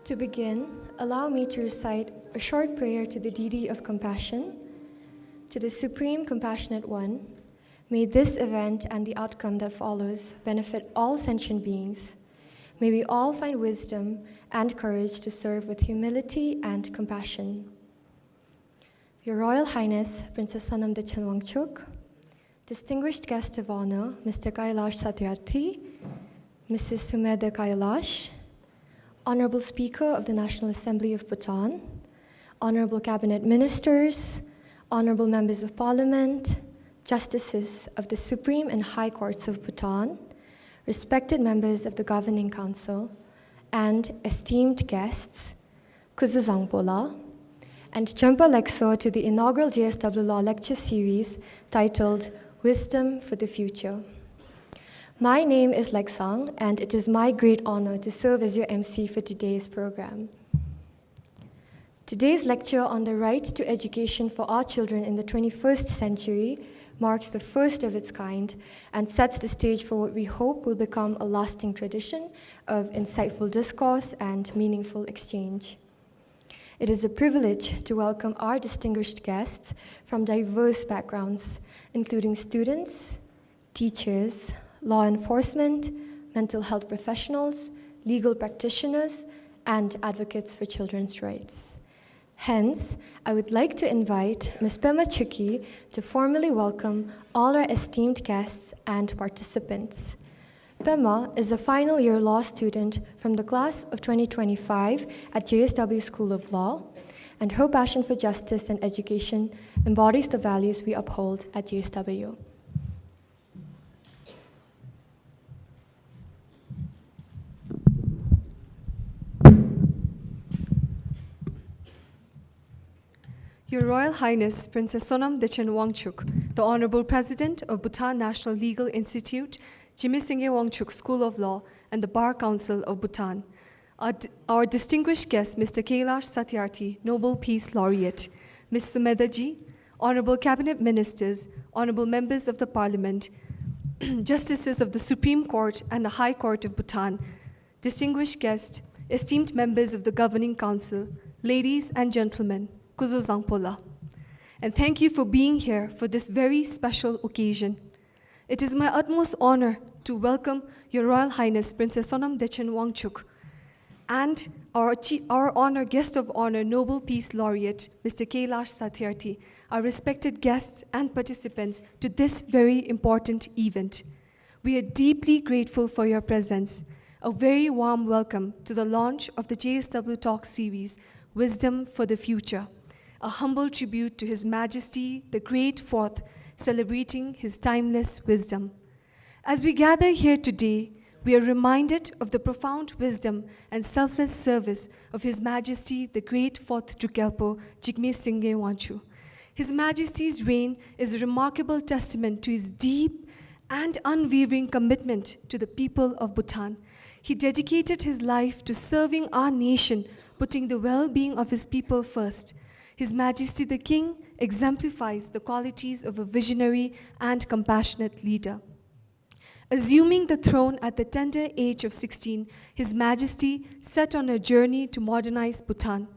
To begin, allow me to recite a short prayer to the deity of compassion. To the Supreme Compassionate One, may this event and the outcome that follows benefit all sentient beings. May we all find wisdom and courage to serve with humility and compassion. Your Royal Highness, Princess Sonam Dechan Wangchuk, distinguished guest of honor, Mr. Kailash Satyarthi, Mrs. Sumedha Kailash, Honorable Speaker of the National Assembly of Bhutan, Honorable Cabinet Ministers, Honorable Members of Parliament, Justices of the Supreme and High Courts of Bhutan, respected members of the Governing Council, and esteemed guests, Kuzuzangpola, and Champa Lekso to the inaugural JSW Law Lecture Series titled Wisdom for the Future. My name is Leksang, and it is my great honor to serve as your MC for today's program. Today's lecture on the right to education for our children in the 21st century marks the first of its kind and sets the stage for what we hope will become a lasting tradition of insightful discourse and meaningful exchange. It is a privilege to welcome our distinguished guests from diverse backgrounds, including students, teachers, law enforcement, mental health professionals, legal practitioners, and advocates for children's rights. Hence, I would like to invite Ms. Pema Chukki to formally welcome all our esteemed guests and participants. Pema is a final year law student from the class of 2025 at JSW School of Law, and her passion for justice and education embodies the values we uphold at JSW. Your Royal Highness, Princess Sonam Dechan Wangchuk, the Honorable President of Bhutan National Legal Institute, Jimmy Singye Wangchuk School of Law, and the Bar Council of Bhutan. Our distinguished guest, Mr. Kailash Satyarthi, Nobel Peace Laureate, Ms. Sumedha Ji, Honorable Cabinet Ministers, Honorable Members of the Parliament, Justices of the Supreme Court and the High Court of Bhutan, distinguished guests, esteemed members of the Governing Council, ladies and gentlemen, Kuzuzangpola. And thank you for being here for this very special occasion. It is my utmost honor to welcome Your Royal Highness Princess Sonam Dechan Wangchuk and our guest of honor, Nobel Peace Laureate, Mr. Kailash Satyarthi, our respected guests and participants to this very important event. We are deeply grateful for your presence. A very warm welcome to the launch of the JSW Talk series, Wisdom for the Future, a humble tribute to His Majesty, the Great Fourth, celebrating his timeless wisdom. As we gather here today, we are reminded of the profound wisdom and selfless service of His Majesty, the Great Fourth Drukgyalpo Jigme Singye Wanchu. His Majesty's reign is a remarkable testament to his deep and unwavering commitment to the people of Bhutan. He dedicated his life to serving our nation, putting the well-being of his people first. His Majesty the King exemplifies the qualities of a visionary and compassionate leader. Assuming the throne at the tender age of 16, His Majesty set on a journey to modernize Bhutan.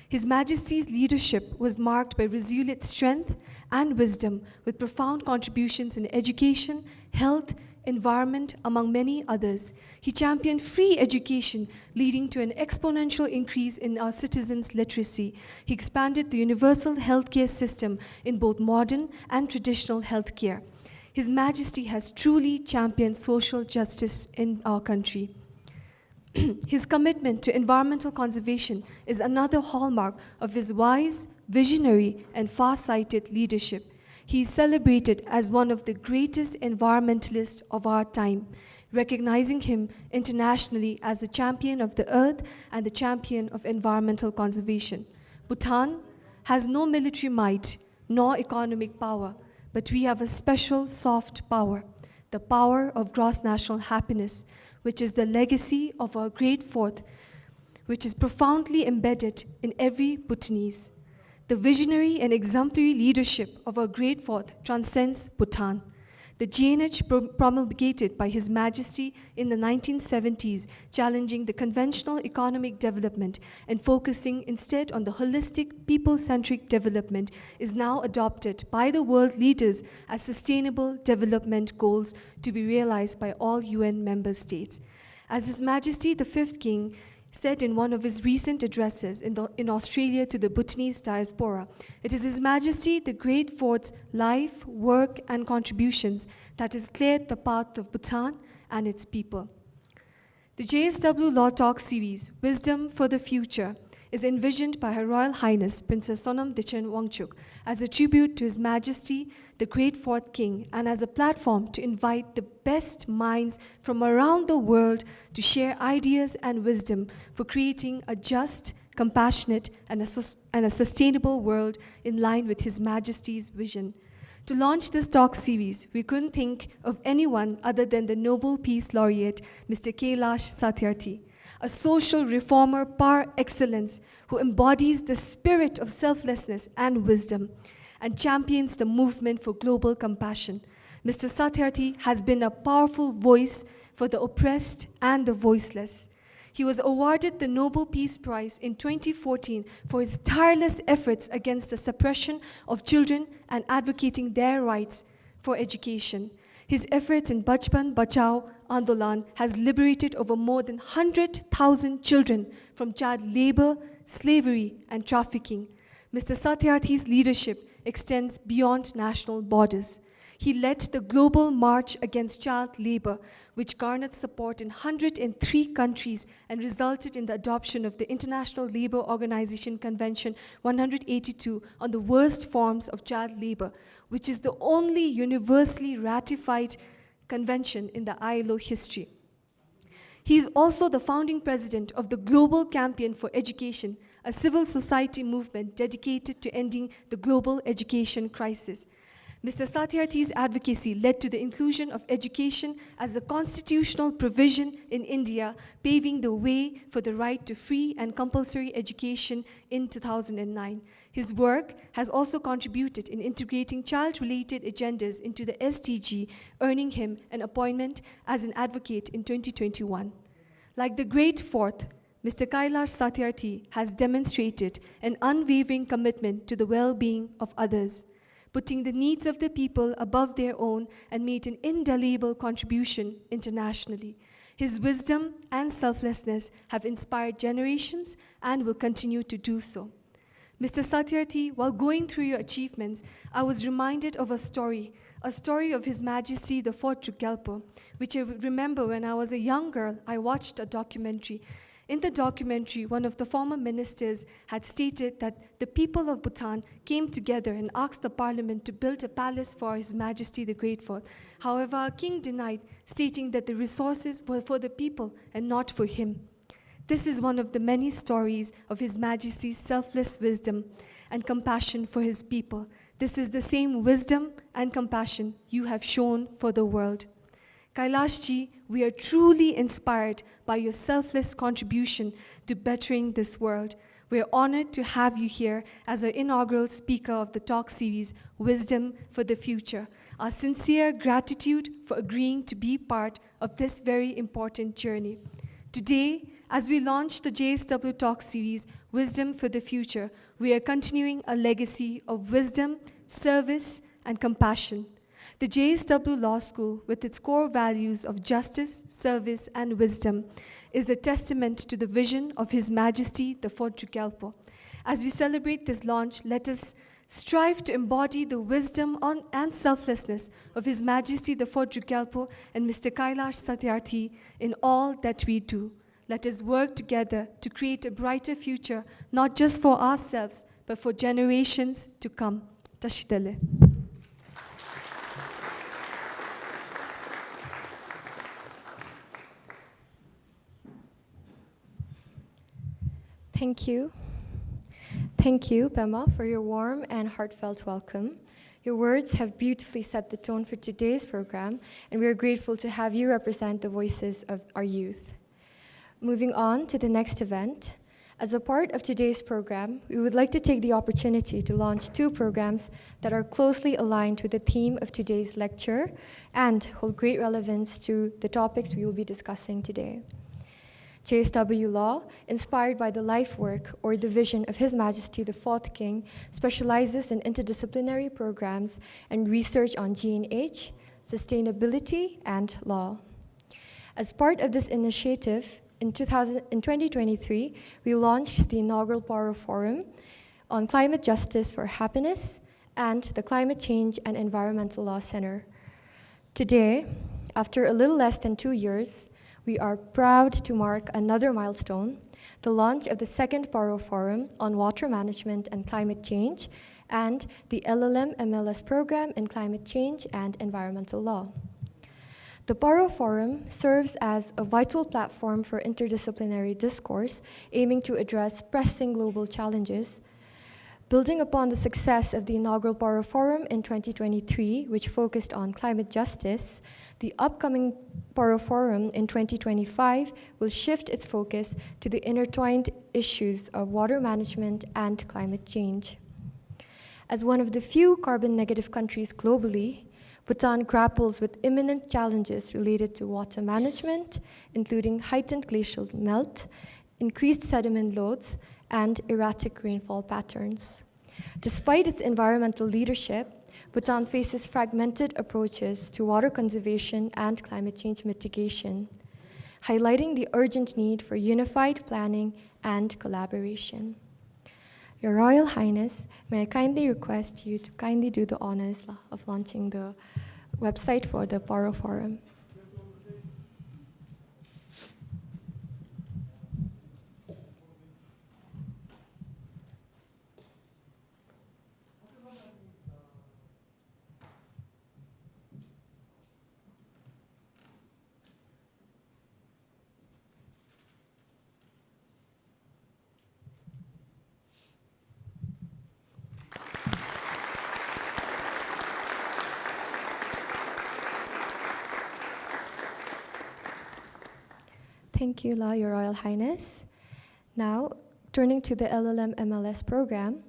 His Majesty's leadership was marked by resilient strength and wisdom, with profound contributions in education, health, environment, among many others. He championed free education, leading to an exponential increase in our citizens' literacy. He expanded the universal healthcare system in both modern and traditional healthcare. His Majesty has truly championed social justice in our country. His commitment to environmental conservation is another hallmark of his wise, visionary, and far-sighted leadership. He is celebrated as one of the greatest environmentalists of our time, recognizing him internationally as the champion of the earth and the champion of environmental conservation. Bhutan has no military might nor economic power, but we have a special soft power, the power of gross national happiness, which is the legacy of our great fourth, which is profoundly embedded in every Bhutanese. The visionary and exemplary leadership of our great fourth transcends Bhutan. The GNH promulgated by His Majesty in the 1970s, challenging the conventional economic development and focusing instead on the holistic, people-centric development, is now adopted by the world leaders as sustainable development goals to be realized by all UN member states. As His Majesty the Fifth King said in one of his recent addresses in Australia to the Bhutanese diaspora, it is His Majesty the Great Fourth's life, work, and contributions that has cleared the path of Bhutan and its people. The JSW Law Talk series, Wisdom for the Future, is envisioned by Her Royal Highness Princess Sonam Dichin Wangchuk as a tribute to His Majesty, the Great Fourth King, and as a platform to invite the best minds from around the world to share ideas and wisdom for creating a just, compassionate, and a sustainable world in line with His Majesty's vision. To launch this talk series, we couldn't think of anyone other than the Nobel Peace Laureate, Mr. Kailash Satyarthi, a social reformer par excellence who embodies the spirit of selflessness and wisdom and champions the movement for global compassion. Mr. Satyarthi has been a powerful voice for the oppressed and the voiceless. He was awarded the Nobel Peace Prize in 2014 for his tireless efforts against the suppression of children and advocating their rights for education. His efforts in Bachpan Bachao Andolan has liberated over more than 100,000 children from child labor, slavery, and trafficking. Mr. Satyarthi's leadership extends beyond national borders. He led the global march against child labor, which garnered support in 103 countries and resulted in the adoption of the International Labour Organization Convention 182 on the worst forms of child labor, which is the only universally ratified convention in the ILO history. He is also the founding president of the Global Campaign for Education, a civil society movement dedicated to ending the global education crisis. Mr. Satyarthi's advocacy led to the inclusion of education as a constitutional provision in India, paving the way for the right to free and compulsory education in 2009. His work has also contributed in integrating child-related agendas into the SDG, earning him an appointment as an advocate in 2021. Like the Great Fourth, Mr. Kailash Satyarthi has demonstrated an unwavering commitment to the well-being of others, putting the needs of the people above their own, and made an indelible contribution internationally. His wisdom and selflessness have inspired generations and will continue to do so. Mr. Satyarthi, while going through your achievements, I was reminded of a story of His Majesty the Fourth Gyalpo, which I remember when I was a young girl, I watched a documentary. In the documentary, one of the former ministers had stated that the people of Bhutan came together and asked the parliament to build a palace for His Majesty the Great Fourth. However, our king denied, stating that the resources were for the people and not for him. This is one of the many stories of His Majesty's selfless wisdom and compassion for His people. This is the same wisdom and compassion you have shown for the world. Kailashji, we are truly inspired by your selfless contribution to bettering this world. We are honored to have you here as our inaugural speaker of the talk series, Wisdom for the Future. Our sincere gratitude for agreeing to be part of this very important journey. Today, as we launch the JSW Talk series, Wisdom for the Future, we are continuing a legacy of wisdom, service, and compassion. The JSW Law School, with its core values of justice, service, and wisdom, is a testament to the vision of His Majesty the Fourth Gyalpo. As we celebrate this launch, let us strive to embody the wisdom and selflessness of His Majesty the Fourth Gyalpo and Mr. Kailash Satyarthi in all that we do. Let us work together to create a brighter future, not just for ourselves, but for generations to come. Tashitale. Thank you. Thank you, Pema, for your warm and heartfelt welcome. Your words have beautifully set the tone for today's program, and we are grateful to have you represent the voices of our youth. Moving on to the next event, As a part of today's program, we would like to take the opportunity to launch 2 programs that are closely aligned with the theme of today's lecture and hold great relevance to the topics we will be discussing today. JSW Law, inspired by the life work or the vision of His Majesty the Fourth King, specializes in interdisciplinary programs and research on G&H, sustainability, and law. As part of this initiative, in 2023, we launched the inaugural Paro Forum on Climate Justice for Happiness and the Climate Change and Environmental Law Center. Today, after a little less than 2 years, we are proud to mark another milestone, the launch of the second Paro Forum on Water Management and Climate Change and the LLM MLS program in Climate Change and Environmental Law. The Paro Forum serves as a vital platform for interdisciplinary discourse aiming to address pressing global challenges. Building upon the success of the inaugural Paro Forum in 2023, which focused on climate justice, the upcoming Paro Forum in 2025 will shift its focus to the intertwined issues of water management and climate change. As one of the few carbon-negative countries globally, Bhutan grapples with imminent challenges related to water management, including heightened glacial melt, increased sediment loads, and erratic rainfall patterns. Despite its environmental leadership, Bhutan faces fragmented approaches to water conservation and climate change mitigation, highlighting the urgent need for unified planning and collaboration. Your Royal Highness, may I kindly request you to kindly do the honors of launching the website for the Paro Forum. Thank you, Your Royal Highness. Now, turning to the LLM MLS program,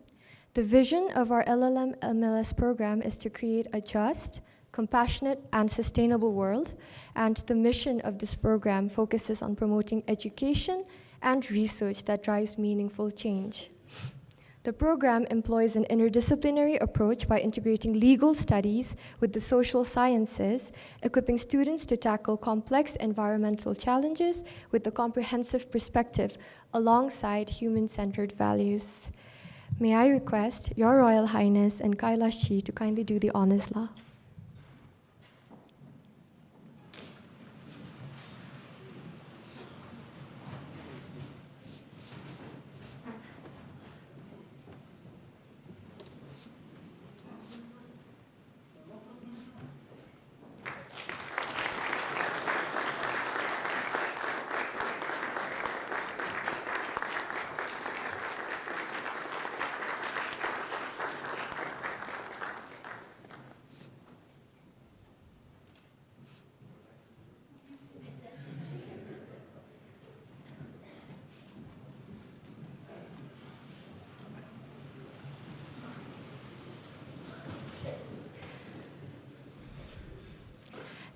the vision of our LLM MLS program is to create a just, compassionate, and sustainable world, and the mission of this program focuses on promoting education and research that drives meaningful change. The program employs an interdisciplinary approach by integrating legal studies with the social sciences, equipping students to tackle complex environmental challenges with a comprehensive perspective alongside human-centered values. May I request Your Royal Highness and 𝐈𝐍𝐶 to kindly do the honors law.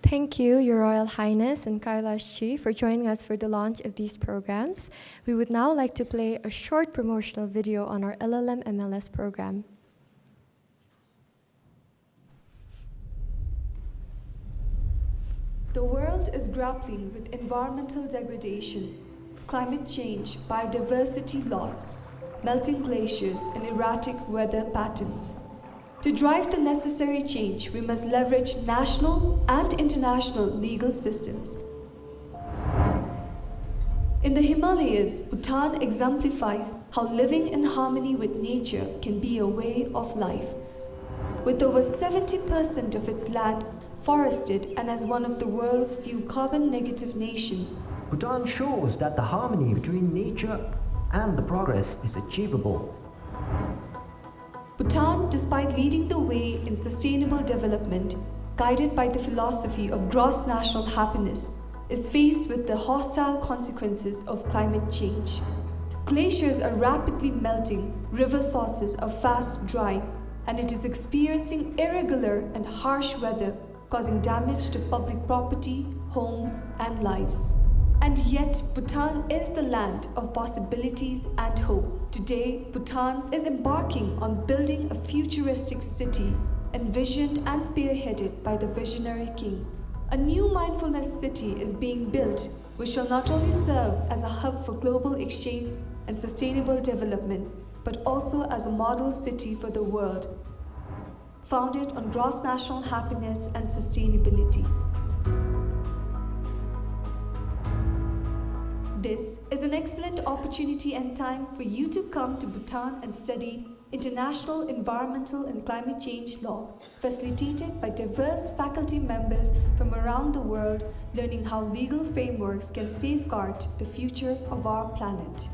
Thank you, Your Royal Highness and 𝐈𝐍𝐶, for joining us for the launch of these programs. We would now like to play a short promotional video on our LLM MLS program. The world is grappling with environmental degradation, climate change, biodiversity loss, melting glaciers, and erratic weather patterns. To drive the necessary change, we must leverage national and international legal systems. In the Himalayas, Bhutan exemplifies how living in harmony with nature can be a way of life. With over 70% of its land forested and as one of the world's few carbon-negative nations, Bhutan shows that the harmony between nature and the progress is achievable. Bhutan, despite leading the way in sustainable development, guided by the philosophy of gross national happiness, is faced with the hostile consequences of climate change. Glaciers are rapidly melting, river sources are fast drying, and it is experiencing irregular and harsh weather, causing damage to public property, homes, and lives. And yet, Bhutan is the land of possibilities and hope. Today, Bhutan is embarking on building a futuristic city, envisioned and spearheaded by the visionary king. A new mindfulness city is being built, which shall not only serve as a hub for global exchange and sustainable development, but also as a model city for the world, founded on gross national happiness and sustainability. This is an excellent opportunity and time for you to come to Bhutan and study International Environmental and Climate Change Law, facilitated by diverse faculty members from around the world, learning how legal frameworks can safeguard the future of our planet.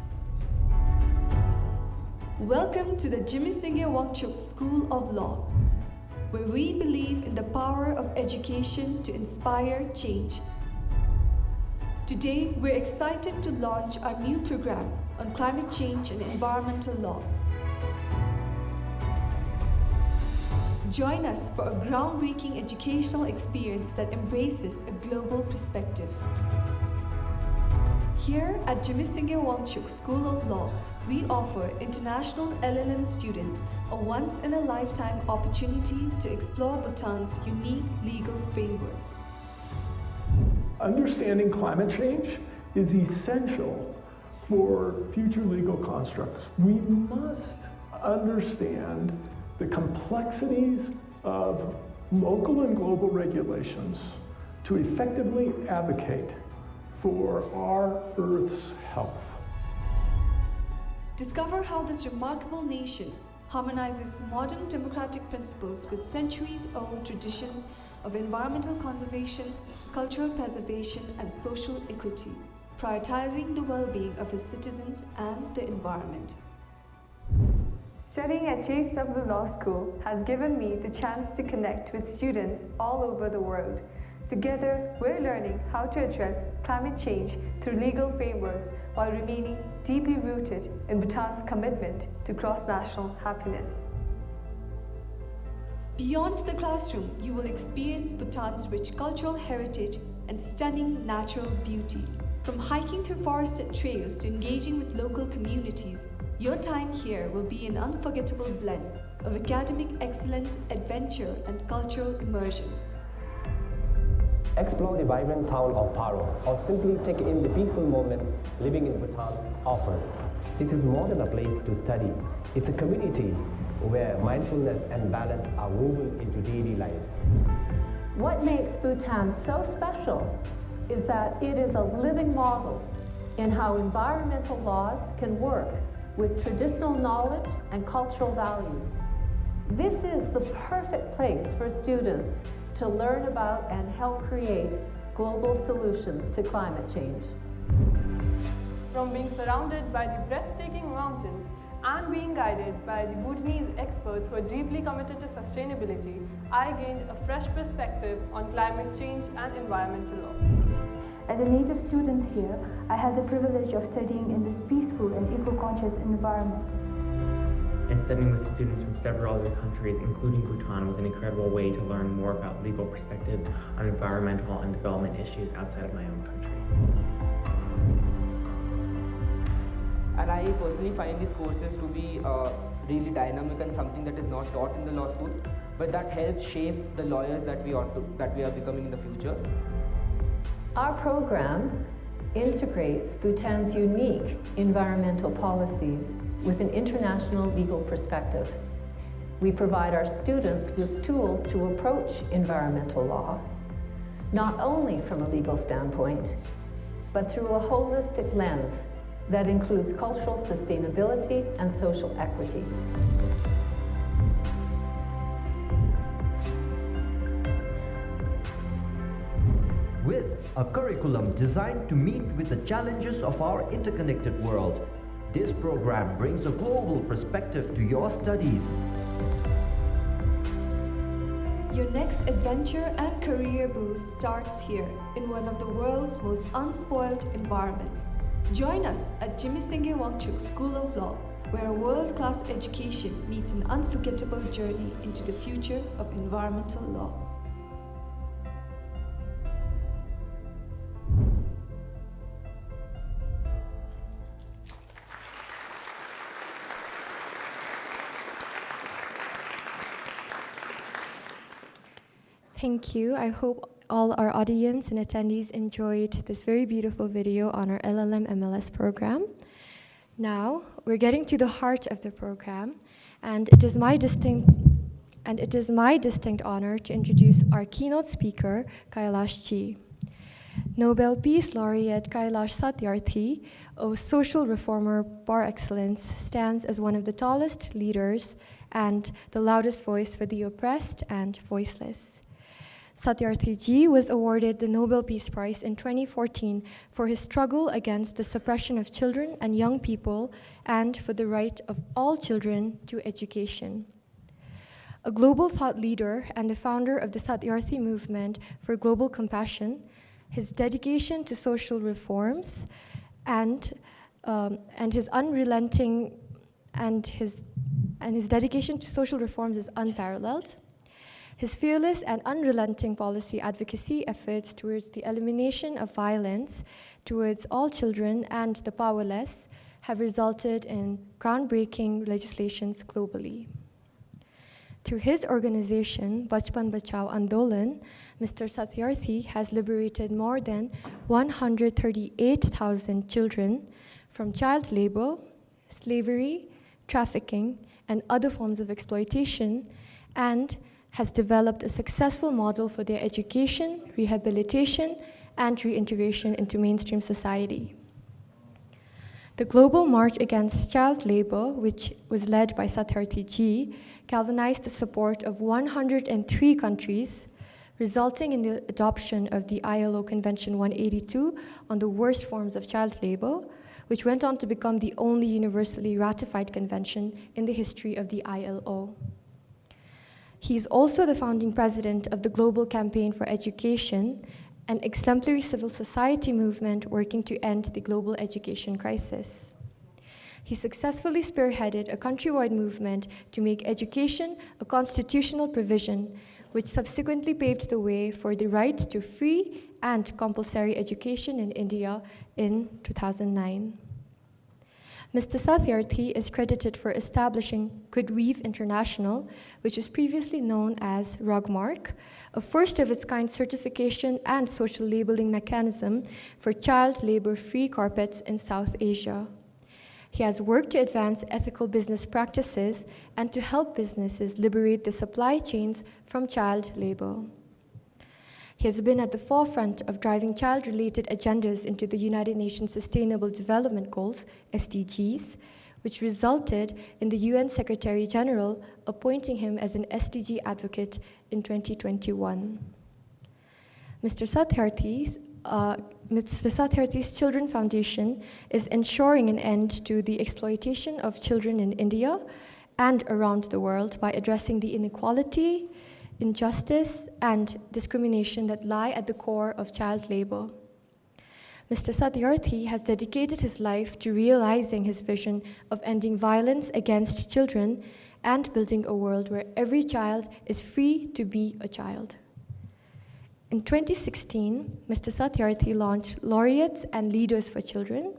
Welcome to the 𝐍𝐶𝐆𝐒 School of Law, where we believe in the power of education to inspire change. Today, we're excited to launch our new program on climate change and environmental law. Join us for a groundbreaking educational experience that embraces a global perspective. Here at 𝐍𝐶𝐆𝐒 School of Law, we offer international LLM students a once-in-a-lifetime opportunity to explore Bhutan's unique legal framework. Understanding climate change is essential for future legal constructs. We must understand the complexities of local and global regulations to effectively advocate for our Earth's health. Discover how this remarkable nation harmonizes modern democratic principles with centuries-old traditions of environmental conservation, cultural preservation, and social equity, prioritizing the well-being of its citizens and the environment. Studying at JSW Law School has given me the chance to connect with students all over the world. Together, we're learning how to address climate change through legal frameworks while remaining deeply rooted in Bhutan's commitment to cross-national happiness. Beyond the classroom, you will experience Bhutan's rich cultural heritage and stunning natural beauty. From hiking through forested trails to engaging with local communities, your time here will be an unforgettable blend of academic excellence, adventure, and cultural immersion. Explore the vibrant town of Paro, or simply take in the peaceful moments living in Bhutan offers. This is more than a place to study. It's a community where mindfulness and balance are woven into daily life. What makes Bhutan so special is that it is a living model in how environmental laws can work with traditional knowledge and cultural values. This is the perfect place for students to learn about and help create global solutions to climate change. From being surrounded by the breathtaking mountains and being guided by the Bhutanese experts who are deeply committed to sustainability, I gained a fresh perspective on climate change and environmental law. As a native student here, I had the privilege of studying in this peaceful and eco-conscious environment. And studying with students from several other countries, including Bhutan, was an incredible way to learn more about legal perspectives on environmental and development issues outside of my own country. And I personally find these courses to be really dynamic and something that is not taught in the law school, but that helps shape the lawyers that we are becoming in the future. Our program integrates Bhutan's unique environmental policies with an international legal perspective. We provide our students with tools to approach environmental law, not only from a legal standpoint, but through a holistic lens that includes cultural sustainability and social equity. With a curriculum designed to meet with the challenges of our interconnected world, this program brings a global perspective to your studies. Your next adventure and career boost starts here in one of the world's most unspoiled environments. Join us at 𝐍𝐶𝐆𝐿𝐉𝐿 School of Law, where a world-class education meets an unforgettable journey into the future of environmental law. Thank you. I hope all our audience and attendees enjoyed this very beautiful video on our LLM MLS program. Now, we're getting to the heart of the program, and it is my distinct honor to introduce our keynote speaker, 𝐈𝐍𝐀𝐔𝐆𝐔𝐑𝐀𝐋. Nobel Peace Laureate 𝐈𝐍𝐻 Satyarthi, a social reformer par excellence, stands as one of the tallest leaders and the loudest voice for the oppressed and voiceless. Satyarthi ji was awarded the Nobel Peace Prize in 2014 for his struggle against the suppression of children and young people and for the right of all children to education. A global thought leader and the founder of the Satyarthi movement for global compassion, his dedication to social reforms and his dedication to social reforms is unparalleled. His fearless and unrelenting policy advocacy efforts towards the elimination of violence towards all children and the powerless have resulted in groundbreaking legislations globally. Through his organization, Bachpan Bachao Andolan, Mr. Satyarthi has liberated more than 138,000 children from child labor, slavery, trafficking, and other forms of exploitation, and has developed a successful model for their education, rehabilitation, and reintegration into mainstream society. The Global March Against Child Labor, which was led by Satyarthi ji, galvanized the support of 103 countries, resulting in the adoption of the ILO Convention 182 on the worst forms of child labor, which went on to become the only universally ratified convention in the history of the ILO. He is also the founding president of the Global Campaign for Education, an exemplary civil society movement working to end the global education crisis. He successfully spearheaded a countrywide movement to make education a constitutional provision, which subsequently paved the way for the right to free and compulsory education in India in 2009. Mr. Satyarthi is credited for establishing 𝐸𝐿 International, which was previously known as RUGMARK, a first-of-its-kind certification and social labeling mechanism for child labor-free carpets in South Asia. He has worked to advance ethical business practices and to help businesses liberate the supply chains from child labor. He has been at the forefront of driving child-related agendas into the United Nations Sustainable Development Goals, SDGs, which resulted in the UN Secretary General appointing him as an SDG advocate in 2021. Mr. Satyarthi's Children Foundation is ensuring an end to the exploitation of children in India and around the world by addressing the inequality, injustice, and discrimination that lie at the core of child labor. Mr. Satyarthi has dedicated his life to realizing his vision of ending violence against children and building a world where every child is free to be a child. In 2016, Mr. Satyarthi launched Laureates and Leaders for Children,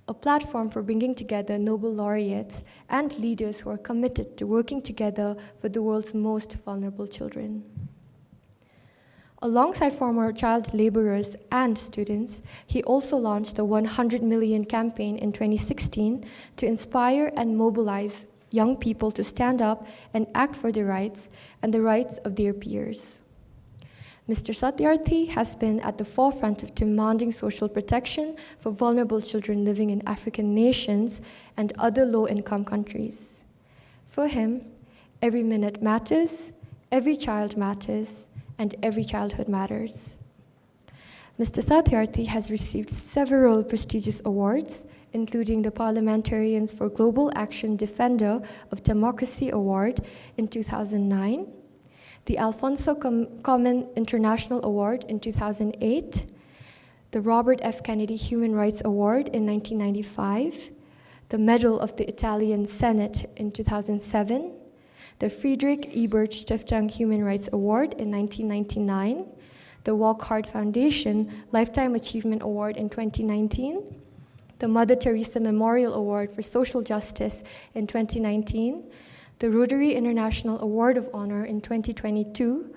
a platform for bringing together Nobel laureates and leaders who are committed to working together for the world's most vulnerable children. Alongside former child laborers and students, he also launched the 100 Million campaign in 2016 to inspire and mobilize young people to stand up and act for their rights and the rights of their peers. Mr. Satyarthi has been at the forefront of demanding social protection for vulnerable children living in African nations and other low-income countries. For him, every minute matters, every child matters, and every childhood matters. Mr. Satyarthi has received several prestigious awards, including the Parliamentarians for Global Action Defender of Democracy Award in 2009, the Alfonso Common International Award in 2008, the Robert F. Kennedy Human Rights Award in 1995, the Medal of the Italian Senate in 2007, the Friedrich Ebert Stiftung Human Rights Award in 1999, the Walk Hard Foundation Lifetime Achievement Award in 2019, the Mother Teresa Memorial Award for Social Justice in 2019, the Rotary International Award of Honor in 2022,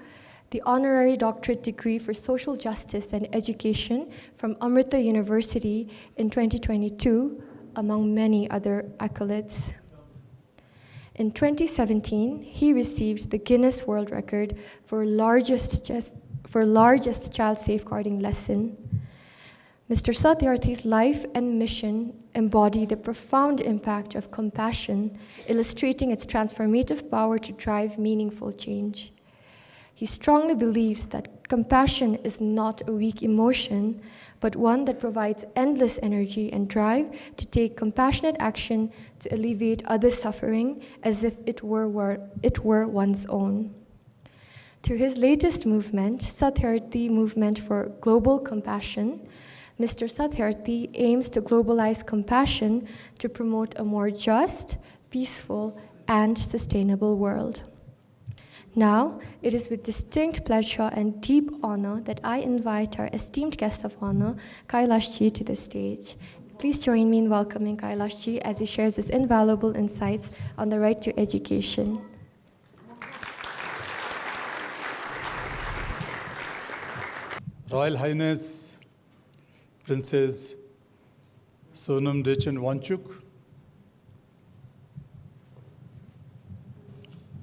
the Honorary Doctorate Degree for Social Justice and Education from Amrita University in 2022, among many other accolades. In 2017, he received the Guinness World Record for largest child safeguarding lesson. Mr. Satyarthi's life and mission embody the profound impact of compassion, illustrating its transformative power to drive meaningful change. He strongly believes that compassion is not a weak emotion, but one that provides endless energy and drive to take compassionate action to alleviate others' suffering as if it were one's own. Through his latest movement, Satyarthi Movement for Global Compassion, Mr. Satyarthi aims to globalize compassion to promote a more just, peaceful, and sustainable world. Now, it is with distinct pleasure and deep honor that I invite our esteemed guest of honor, 𝐈𝐍𝐾𝐿 to the stage. Please join me in welcoming 𝐈𝐍𝐾𝐿 as he shares his invaluable insights on the right to education. Royal Highness Princess Sonam Dechen Wangchuk,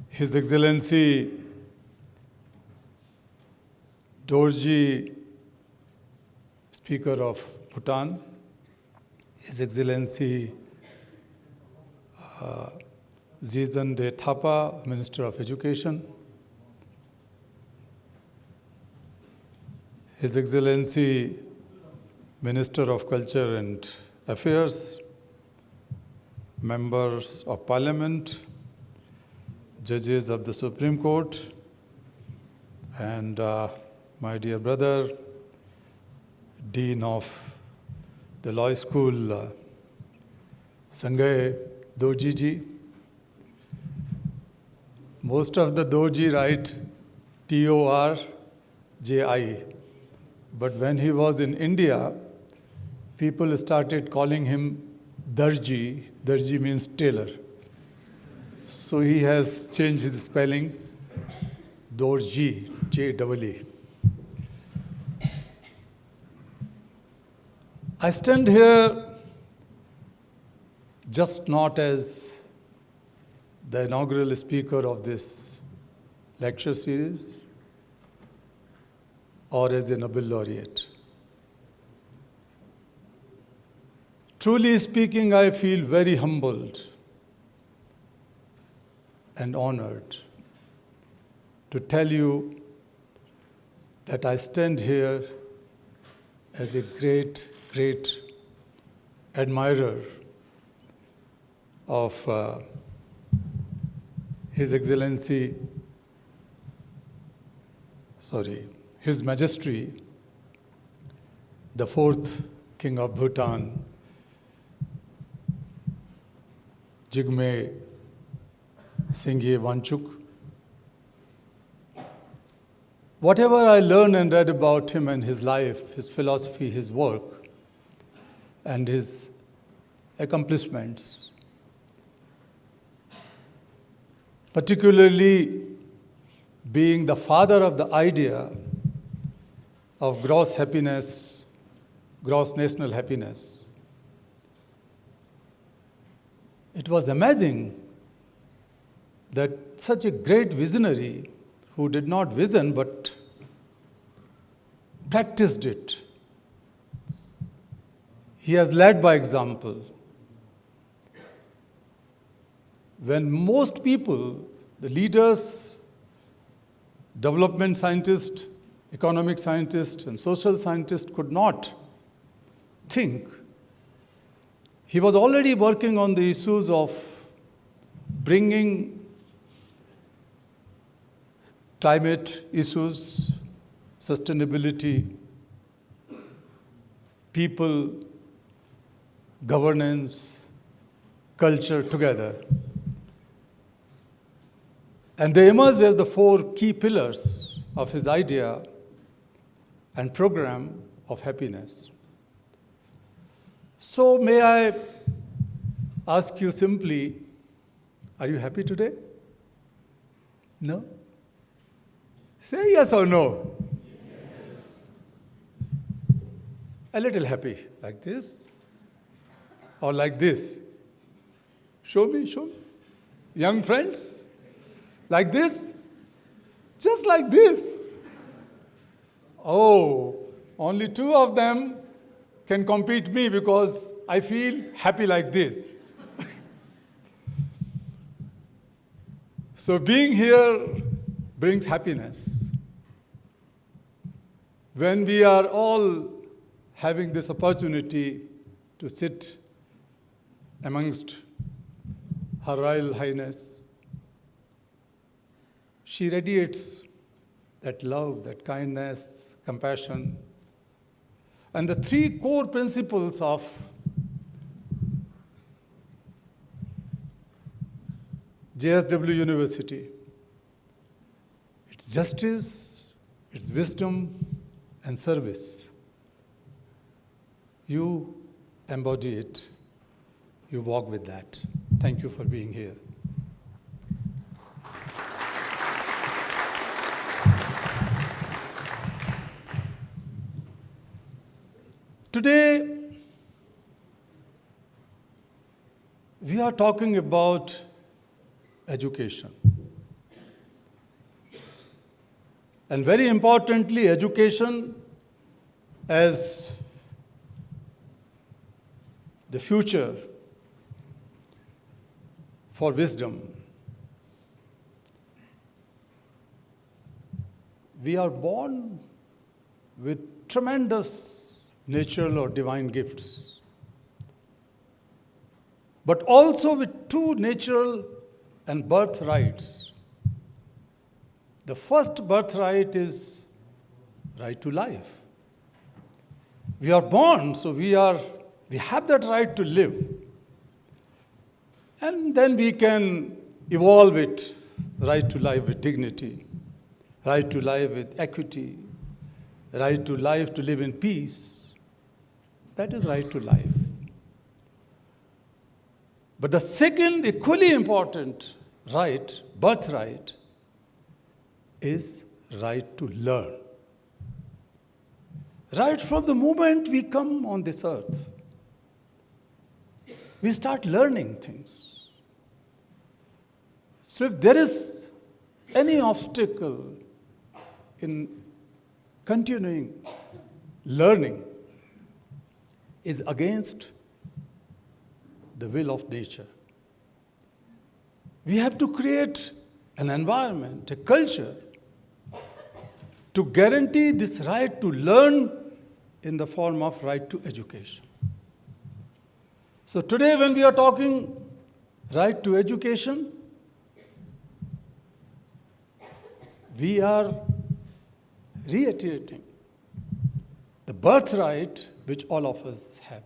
His Excellency Dorji, Speaker of Bhutan, His Excellency 𝐍𝐶𝐶 Thapa, Minister of Education, His Excellency Minister of Culture and Affairs, Members of Parliament, Judges of the Supreme Court, and my dear brother, Dean of the Law School, Sanjay Dorji ji. Most of the Dorji write Torji, but when he was in India, people started calling him Darji. Darji means tailor. So he has changed his spelling, Dorji, J-E-E. I stand here just not as the inaugural speaker of this lecture series or as a Nobel laureate. Truly speaking, I feel very humbled and honored to tell you that I stand here as a great, great admirer of His Excellency, His Majesty, the 4th King of Bhutan, Jigme Singye Wangchuk. Whatever I learned and read about him and his life, his philosophy, his work, and his accomplishments, particularly being the father of the idea of gross happiness, gross national happiness, it was amazing that such a great visionary who did not vision but practiced it, he has led by example. When most people, the leaders, development scientists, economic scientists, and social scientists could not think, he was already working on the issues of bringing climate issues, sustainability, people, governance, culture together. And they emerged as the 4 key pillars of his idea and program of happiness. So may I ask you simply, are you happy today? No? Say yes or no. Yes. A little happy, like this, or like this. Show me, show me. Young friends, like this, just like this. Oh, only 2 of them can compete me because I feel happy like this. So being here brings happiness. When we are all having this opportunity to sit amongst Her Royal Highness, she radiates that love, that kindness, compassion, and the 3 core principles of JSW University. It's justice, it's wisdom, and service. You embody it. You walk with that. Thank you for being here. Today, we are talking about education. And very importantly, education as the future for wisdom. We are born with tremendous natural or divine gifts, but also with 2 natural and birthrights. The first birthright is right to life. We are born, so we have that right to live. And then we can evolve it, right to life with dignity, right to life with equity, right to life to live in peace. That is right to life. But the second, equally important right, birthright, is right to learn. Right from the moment we come on this earth, we start learning things. So if there is any obstacle in continuing learning, is against the will of nature. We have to create an environment, a culture, to guarantee this right to learn in the form of right to education. So today when we are talking right to education, we are reiterating the birthright which all of us have.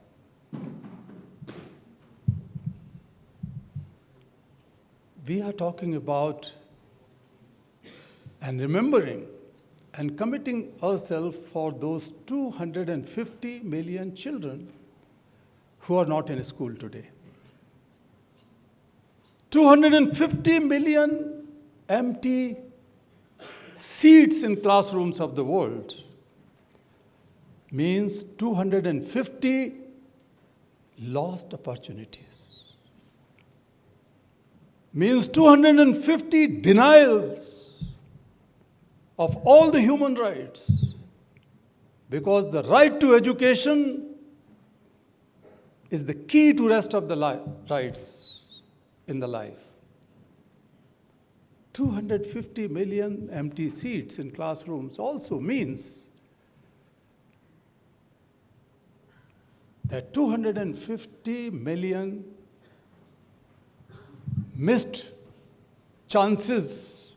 We are talking about and remembering and committing ourselves for those 250 million children who are not in school today. 250 million empty seats in classrooms of the world means 250 lost opportunities. Means 250 denials of all the human rights, because the right to education is the key to rest of the rights in the life. 250 million empty seats in classrooms also means that 250 million missed chances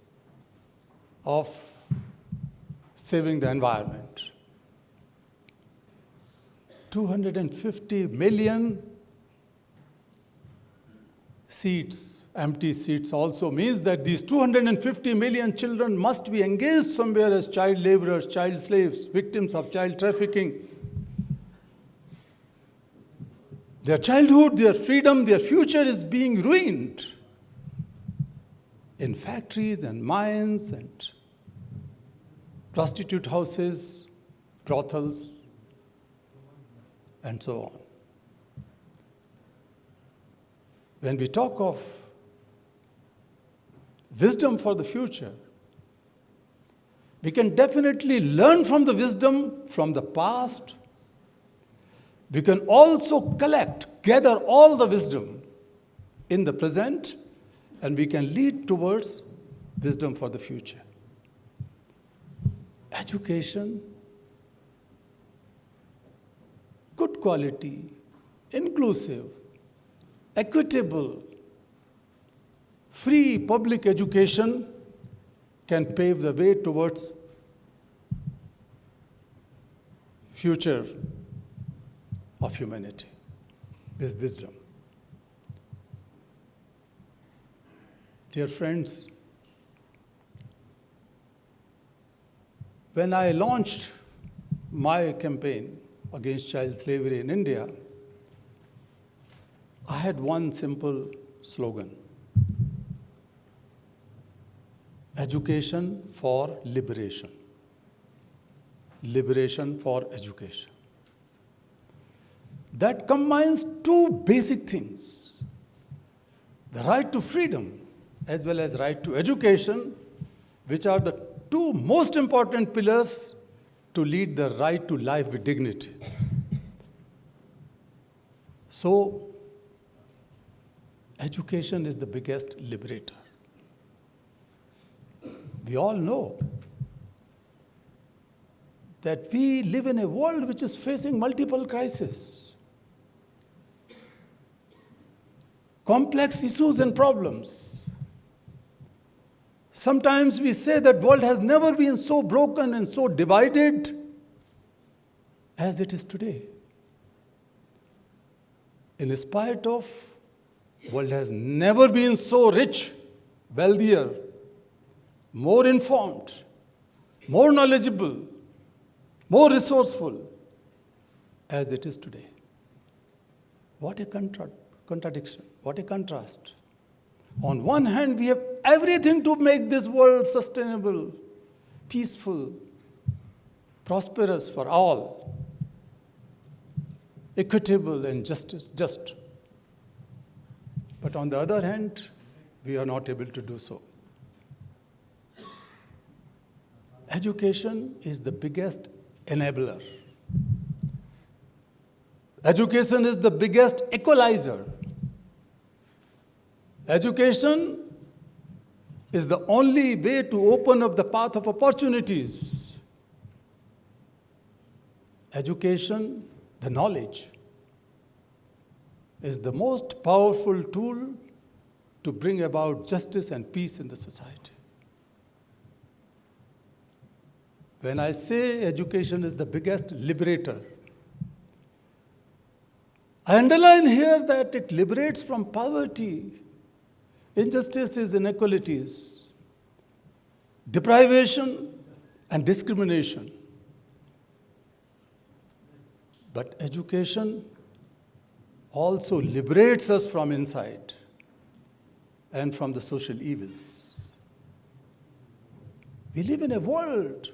of saving the environment. 250 million seats, empty seats also means that these 250 million children must be engaged somewhere as child laborers, child slaves, victims of child trafficking. Their childhood, their freedom, their future is being ruined in factories and mines and prostitute houses, brothels, and so on. When we talk of wisdom for the future, we can definitely learn from the wisdom from the past. We can also gather all the wisdom in the present, and we can lead towards wisdom for the future. Education, good quality, inclusive, equitable, free public education can pave the way towards future of humanity with wisdom. Dear friends, when I launched my campaign against child slavery in India, I had one simple slogan: education for liberation. Liberation for education. That combines two basic things: the right to freedom as well as right to education, which are the two most important pillars to lead the right to life with dignity. So, education is the biggest liberator. We all know that we live in a world which is facing multiple crises, complex issues and problems. Sometimes we say that the world has never been so broken and so divided as it is today. In spite of, the world has never been so rich, wealthier, more informed, more knowledgeable, more resourceful as it is today. What a contradiction, what a contrast. On one hand, we have everything to make this world sustainable, peaceful, prosperous for all, equitable and just. But on the other hand, we are not able to do so. Education is the biggest enabler. Education is the biggest equalizer. Education is the only way to open up the path of opportunities. Education, the knowledge, is the most powerful tool to bring about justice and peace in the society. When I say education is the biggest liberator, I underline here that it liberates from poverty, injustices, inequalities, deprivation, and discrimination. But education also liberates us from inside and from the social evils. We live in a world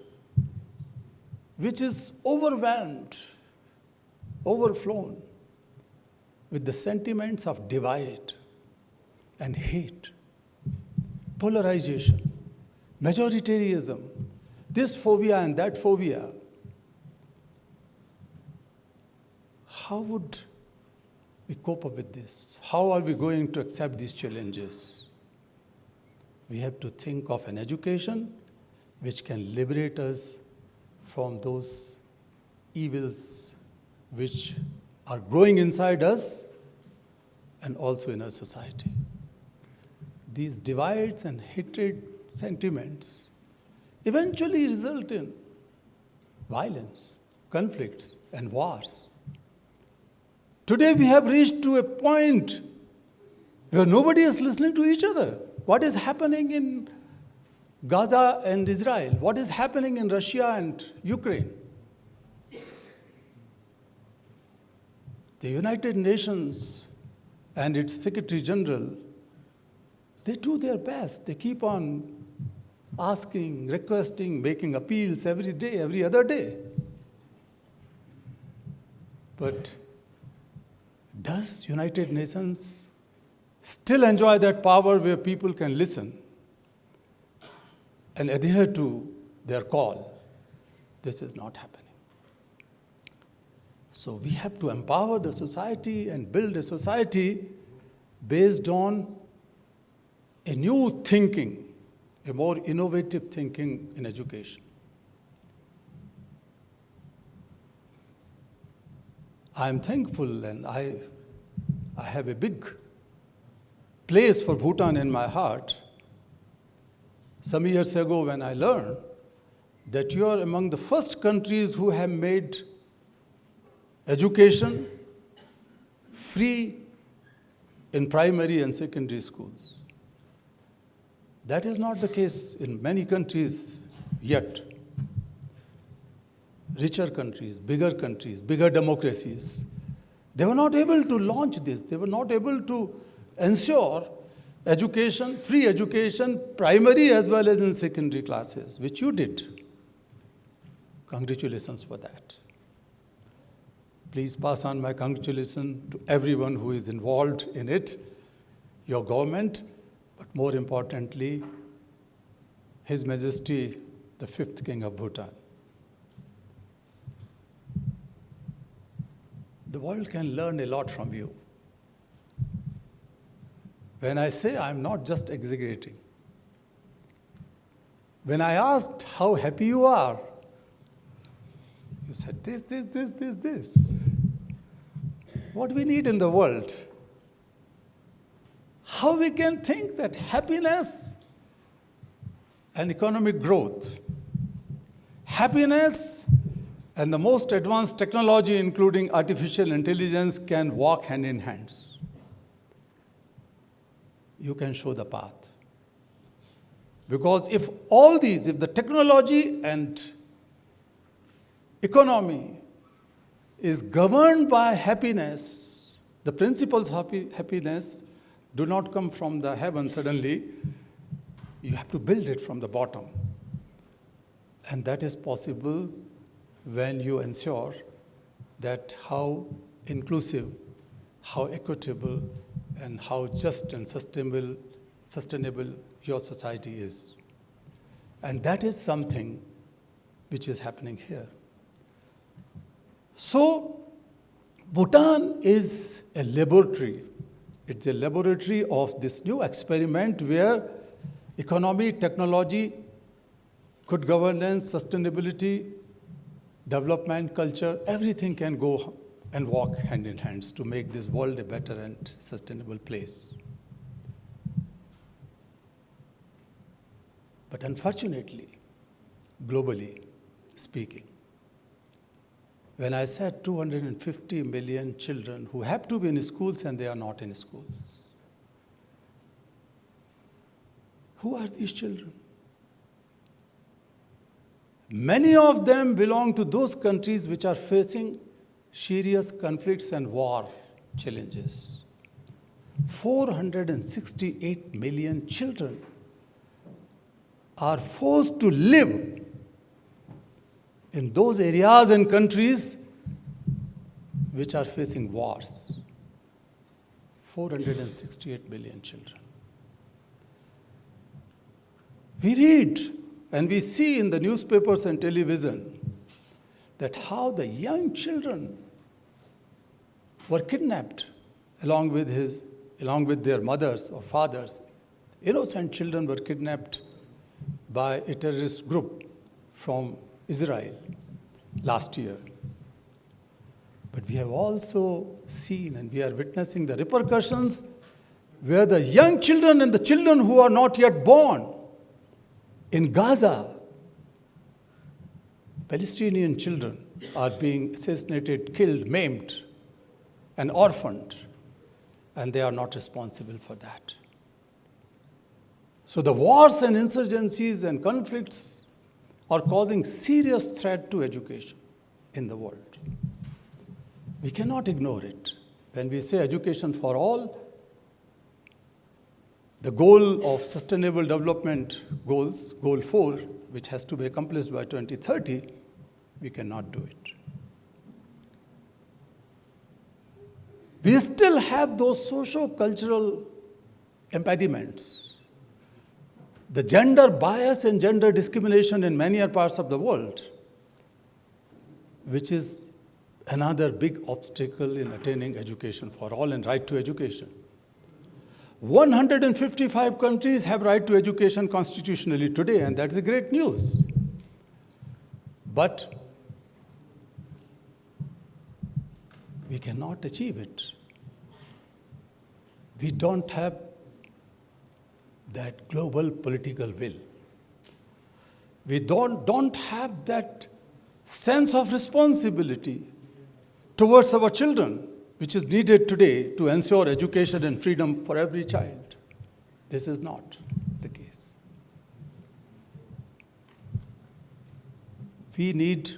which is overwhelmed, overflown with the sentiments of divide and hate, polarization, majoritarianism, this phobia and that phobia. How would we cope up with this? How are we going to accept these challenges? We have to think of an education which can liberate us from those evils which are growing inside us and also in our society. These divides and hatred sentiments eventually result in violence, conflicts, and wars. Today we have reached to a point where nobody is listening to each other. What is happening in Gaza and Israel? What is happening in Russia and Ukraine? The United Nations and its Secretary General, they do their best. They keep on asking, requesting, making appeals every day, every other day. But does United Nations still enjoy that power where people can listen and adhere to their call? This is not happening. So we have to empower the society and build a society based on a new thinking, a more innovative thinking in education. I am thankful, and I have a big place for Bhutan in my heart. Some years ago when I learned that you are among the first countries who have made education free in primary and secondary schools. That is not the case in many countries yet. Richer countries, bigger democracies, they were not able to launch this. They were not able to ensure education, free education, primary as well as in secondary classes, which you did. Congratulations for that. Please pass on my congratulations to everyone who is involved in it, your government, but more importantly, His Majesty, the 5th King of Bhutan. The world can learn a lot from you. When I say I'm not just exaggerating, when I asked how happy you are, you said this. What we need in the world? How we can think that happiness and economic growth, happiness and the most advanced technology, including artificial intelligence, can walk hand in hand. You can show the path. Because if all these, if the technology and economy is governed by happiness, the principles of happiness do not come from the heaven suddenly. You have to build it from the bottom. And that is possible when you ensure that how inclusive, how equitable, and how just and sustainable your society is. And that is something which is happening here. So, Bhutan is a laboratory. It's a laboratory of this new experiment where economy, technology, good governance, sustainability, development, culture, everything can go and walk hand in hand to make this world a better and sustainable place. But unfortunately, globally speaking, when I said 250 million children who have to be in schools and they are not in schools, who are these children? Many of them belong to those countries which are facing serious conflicts and war challenges. 468 million children are forced to live in those areas and countries which are facing wars. 468 million children. We read and we see in the newspapers and television that how the young children were kidnapped along with their mothers or fathers. Innocent children were kidnapped by a terrorist group from Israel last year. But we have also seen and we are witnessing the repercussions where the young children and the children who are not yet born in Gaza, Palestinian children are being assassinated, killed, maimed, and orphaned, and they are not responsible for that. So the wars and insurgencies and conflicts are causing serious threat to education in the world. We cannot ignore it. When we say education for all, the goal of Sustainable Development Goals, Goal 4, which has to be accomplished by 2030, we cannot do it. We still have those socio-cultural impediments. The gender bias and gender discrimination in many parts of the world, which is another big obstacle in attaining education for all and right to education. 155 countries have right to education constitutionally today, and that's a great news. But we cannot achieve it. We don't have that global political will. We don't have that sense of responsibility towards our children, which is needed today to ensure education and freedom for every child. This is not the case. We need,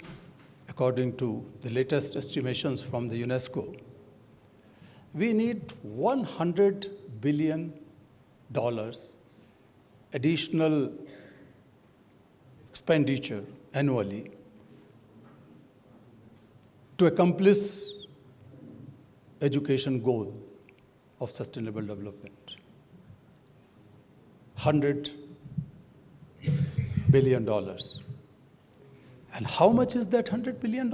according to the latest estimations from the UNESCO, we need $100 billion additional expenditure annually to accomplish education goal of sustainable development. $100 billion. And how much is that $100 billion?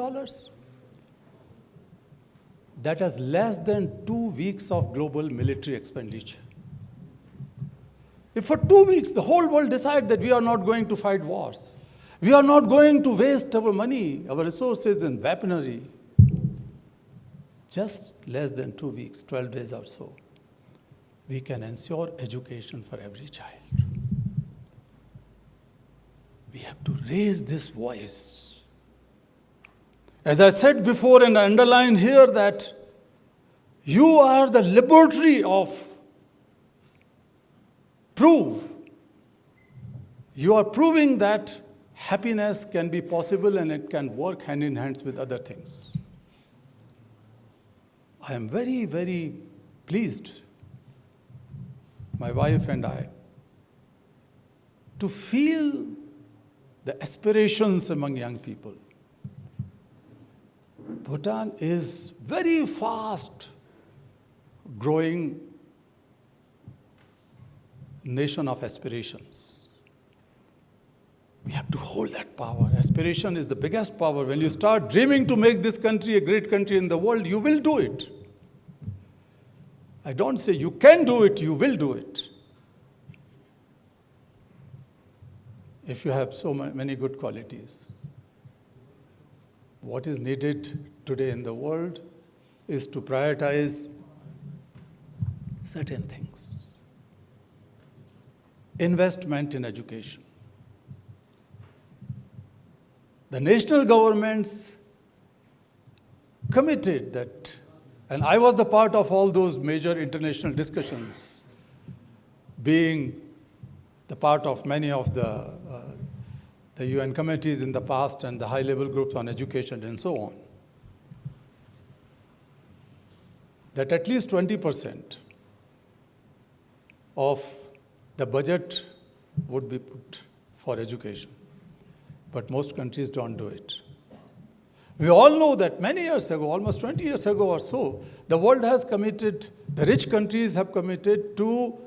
That is less than 2 weeks of global military expenditure. If for 2 weeks the whole world decides that we are not going to fight wars, we are not going to waste our money, our resources in weaponry, just less than 2 weeks, 12 days or so, we can ensure education for every child. We have to raise this voice. As I said before, and I underline here, that you are the laboratory of proof. You are proving that happiness can be possible and it can work hand in hand with other things. I am very, very pleased, my wife and I, to feel the aspirations among young people. Bhutan is very fast growing nation of aspirations. We have to hold that power. Aspiration is the biggest power. When you start dreaming to make this country a great country in the world, you will do it. I don't say you can do it, you will do it. If you have so many good qualities. What is needed today in the world is to prioritize certain things. Investment in education. The national governments committed that, and I was the part of all those major international discussions, being the part of many of the UN committees in the past and the high-level groups on education and so on, that at least 20% of the budget would be put for education. But most countries don't do it. We all know that many years ago, almost 20 years ago or so, the world has committed, the rich countries have committed to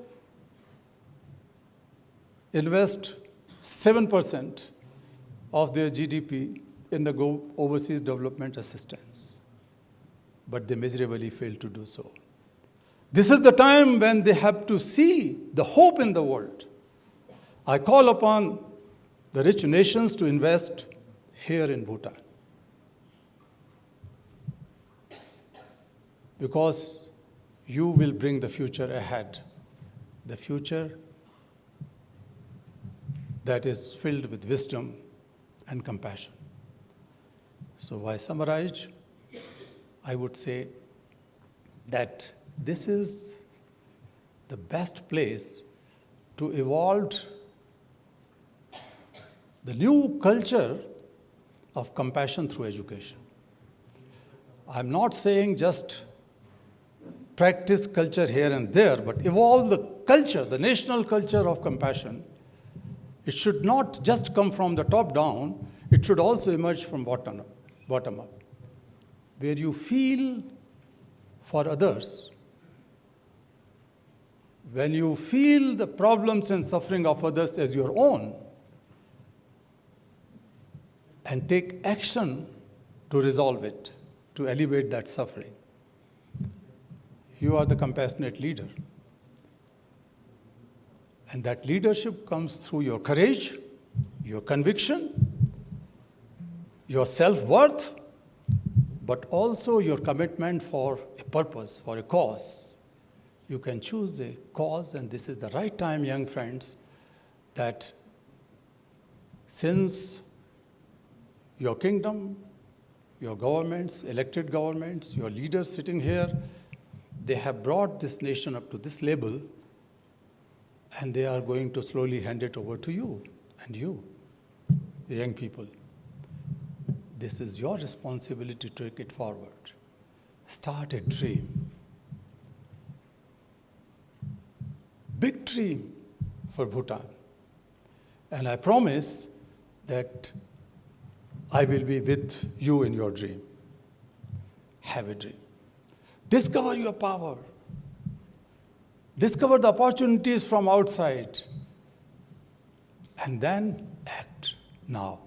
invest 7% of their GDP in the overseas development assistance. But they miserably failed to do so. This is the time when they have to see the hope in the world. I call upon the rich nations to invest here in Bhutan. Because you will bring the future ahead. The future that is filled with wisdom and compassion. So I summarize, I would say that this is the best place to evolve the new culture of compassion through education. I'm not saying just practice culture here and there, but evolve the culture, the national culture of compassion. It should not just come from the top down, it should also emerge from bottom up, where you feel for others. When you feel the problems and suffering of others as your own, and take action to resolve it, to alleviate that suffering, you are the compassionate leader. And that leadership comes through your courage, your conviction, your self-worth, but also your commitment for a purpose, for a cause. You can choose a cause, and this is the right time, young friends, that since your kingdom, your governments, elected governments, your leaders sitting here, they have brought this nation up to this level, and they are going to slowly hand it over to you, and you, the young people. This is your responsibility to take it forward. Start a dream. Big dream for Bhutan. And I promise that I will be with you in your dream. Have a dream. Discover your power. Discover the opportunities from outside. And then act now.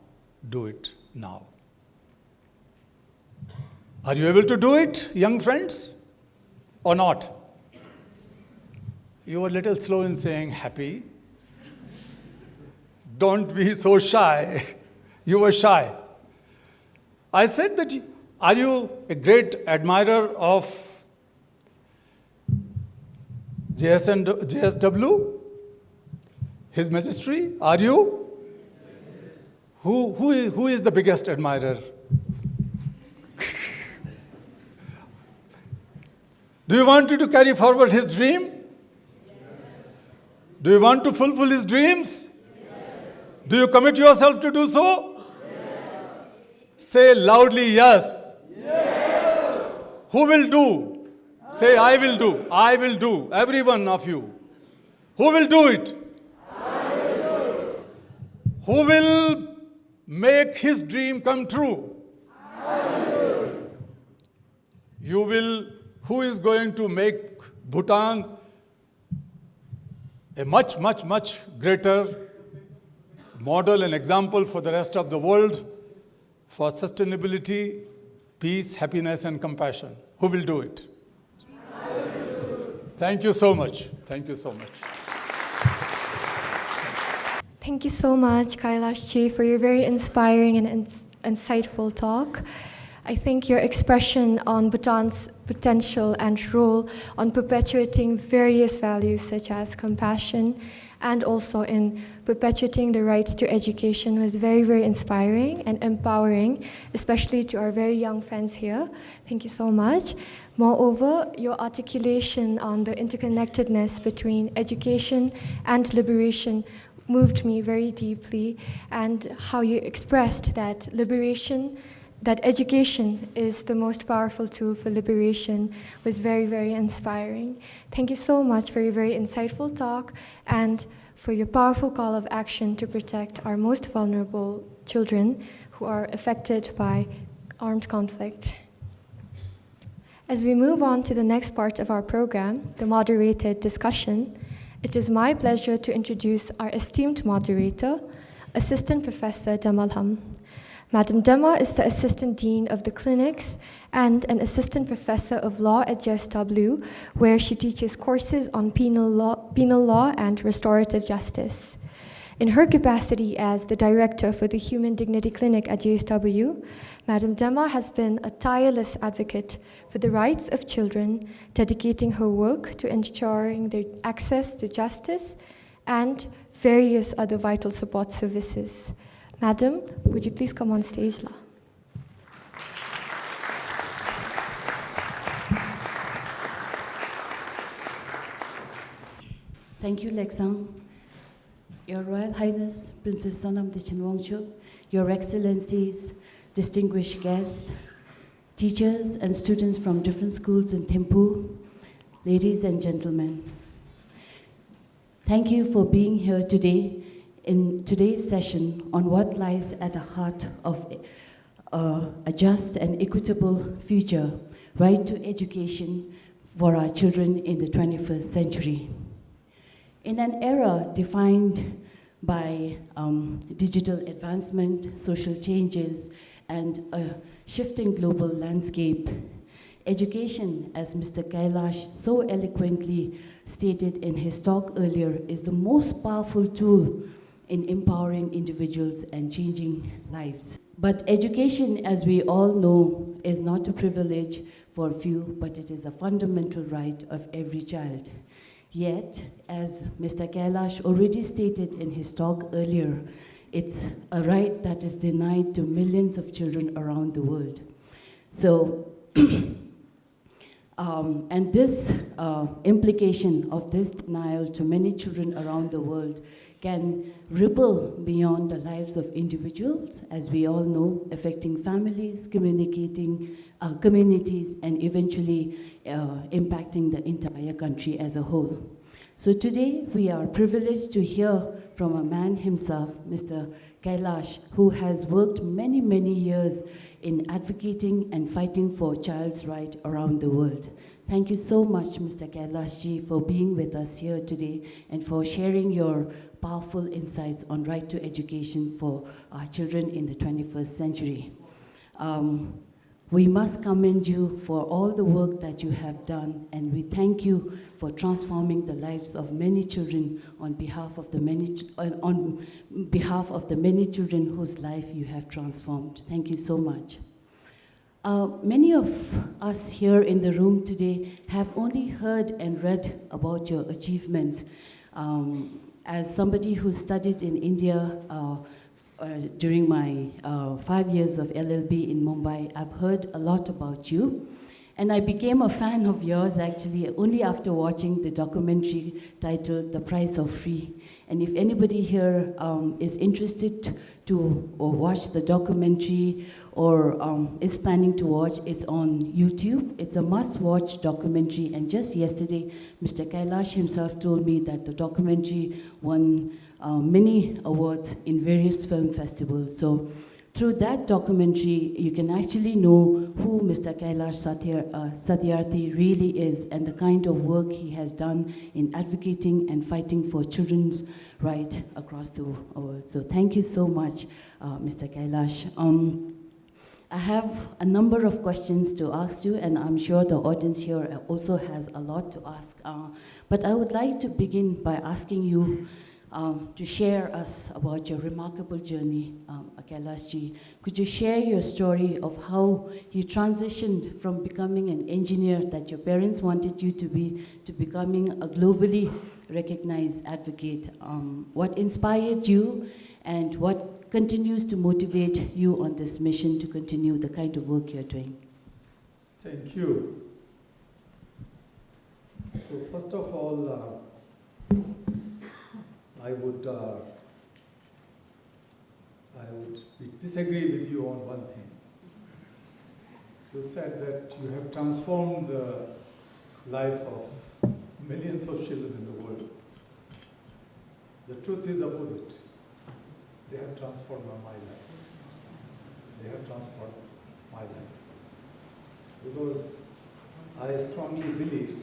Do it now. Are you able to do it, young friends, or not? You were a little slow in saying happy. Don't be so shy. You were shy. I said that, are you a great admirer of JSW, His Majesty? Are you? Who is the biggest admirer? Do you want to carry forward his dream? Yes. Do you want to fulfill his dreams? Yes. Do you commit yourself to do so? Yes. Say loudly, yes. Yes. Who will do? Say, I will do. I will do. Every one of you. Who will do it? I will do it. Who will make his dream come true? I will do it. You will. Who is going to make Bhutan a much, much, much greater model and example for the rest of the world for sustainability, peace, happiness, and compassion? Who will do it? I will do it. Thank you so much. Thank you so much. Thank you so much, Kailash-ji, for your very inspiring and insightful talk. I think your expression on Bhutan's potential and role on perpetuating various values such as compassion and also in perpetuating the right to education was very, very inspiring and empowering, especially to our very young friends here. Thank you so much. Moreover, your articulation on the interconnectedness between education and liberation moved me very deeply, and how you expressed that that education is the most powerful tool for liberation was very, very inspiring. Thank you so much for your very insightful talk and for your powerful call of action to protect our most vulnerable children who are affected by armed conflict. As we move on to the next part of our program, the moderated discussion, it is my pleasure to introduce our esteemed moderator, Assistant Professor Damalham. Madam Dema is the Assistant Dean of the Clinics and an Assistant Professor of Law at JSW, where she teaches courses on penal law and restorative justice. In her capacity as the Director for the Human Dignity Clinic at JSW, Madam Dema has been a tireless advocate for the rights of children, dedicating her work to ensuring their access to justice and various other vital support services. Madam, would you please come on stage now? Thank you, Leksang. Your Royal Highness, Princess Sonam Dichin Wangchuk, Your Excellencies, distinguished guests, teachers and students from different schools in Thimphu, ladies and gentlemen. Thank you for being here today in today's session on what lies at the heart of a just and equitable future, right to education for our children in the 21st century. In an era defined by digital advancement, social changes, and a shifting global landscape, education, as Mr. Kailash so eloquently stated in his talk earlier, is the most powerful tool in empowering individuals and changing lives. But education, as we all know, is not a privilege for a few, but it is a fundamental right of every child. Yet, as Mr. Kailash already stated in his talk earlier, it's a right that is denied to millions of children around the world. So, and this implication of this denial to many children around the world can ripple beyond the lives of individuals, as we all know, affecting families, communities, and eventually impacting the entire country as a whole. So today, we are privileged to hear from a man himself, Mr. Kailash, who has worked many, many years in advocating and fighting for child's rights around the world. Thank you so much, Mr. Kailash ji, for being with us here today and for sharing your powerful insights on right to education for our children in the 21st century. We must commend you for all the work that you have done, and we thank you for transforming the lives of many children on behalf of the many children whose life you have transformed. Thank you so much. Many of us here in the room today have only heard and read about your achievements. As somebody who studied in India during my 5 years of LLB in Mumbai, I've heard a lot about you. And I became a fan of yours, actually, only after watching the documentary titled The Price of Free. And if anybody here is interested to watch the documentary or is planning to watch, it's on YouTube. It's a must-watch documentary. And just yesterday, Mr. Kailash himself told me that the documentary won many awards in various film festivals. So through that documentary, you can actually know who Mr. Kailash Satyarthi really is and the kind of work he has done in advocating and fighting for children's rights across the world. So thank you so much, Mr. Kailash. I have a number of questions to ask you, and I'm sure the audience here also has a lot to ask. But I would like to begin by asking you to share us about your remarkable journey, Kailash ji. Could you share your story of how you transitioned from becoming an engineer that your parents wanted you to be to becoming a globally recognized advocate? What inspired you and what continues to motivate you on this mission to continue the kind of work you're doing? Thank you. So first of all, I would disagree with you on one thing. You said that you have transformed the life of millions of children in the world. The truth is opposite. They have transformed my life. They have transformed my life. Because I strongly believe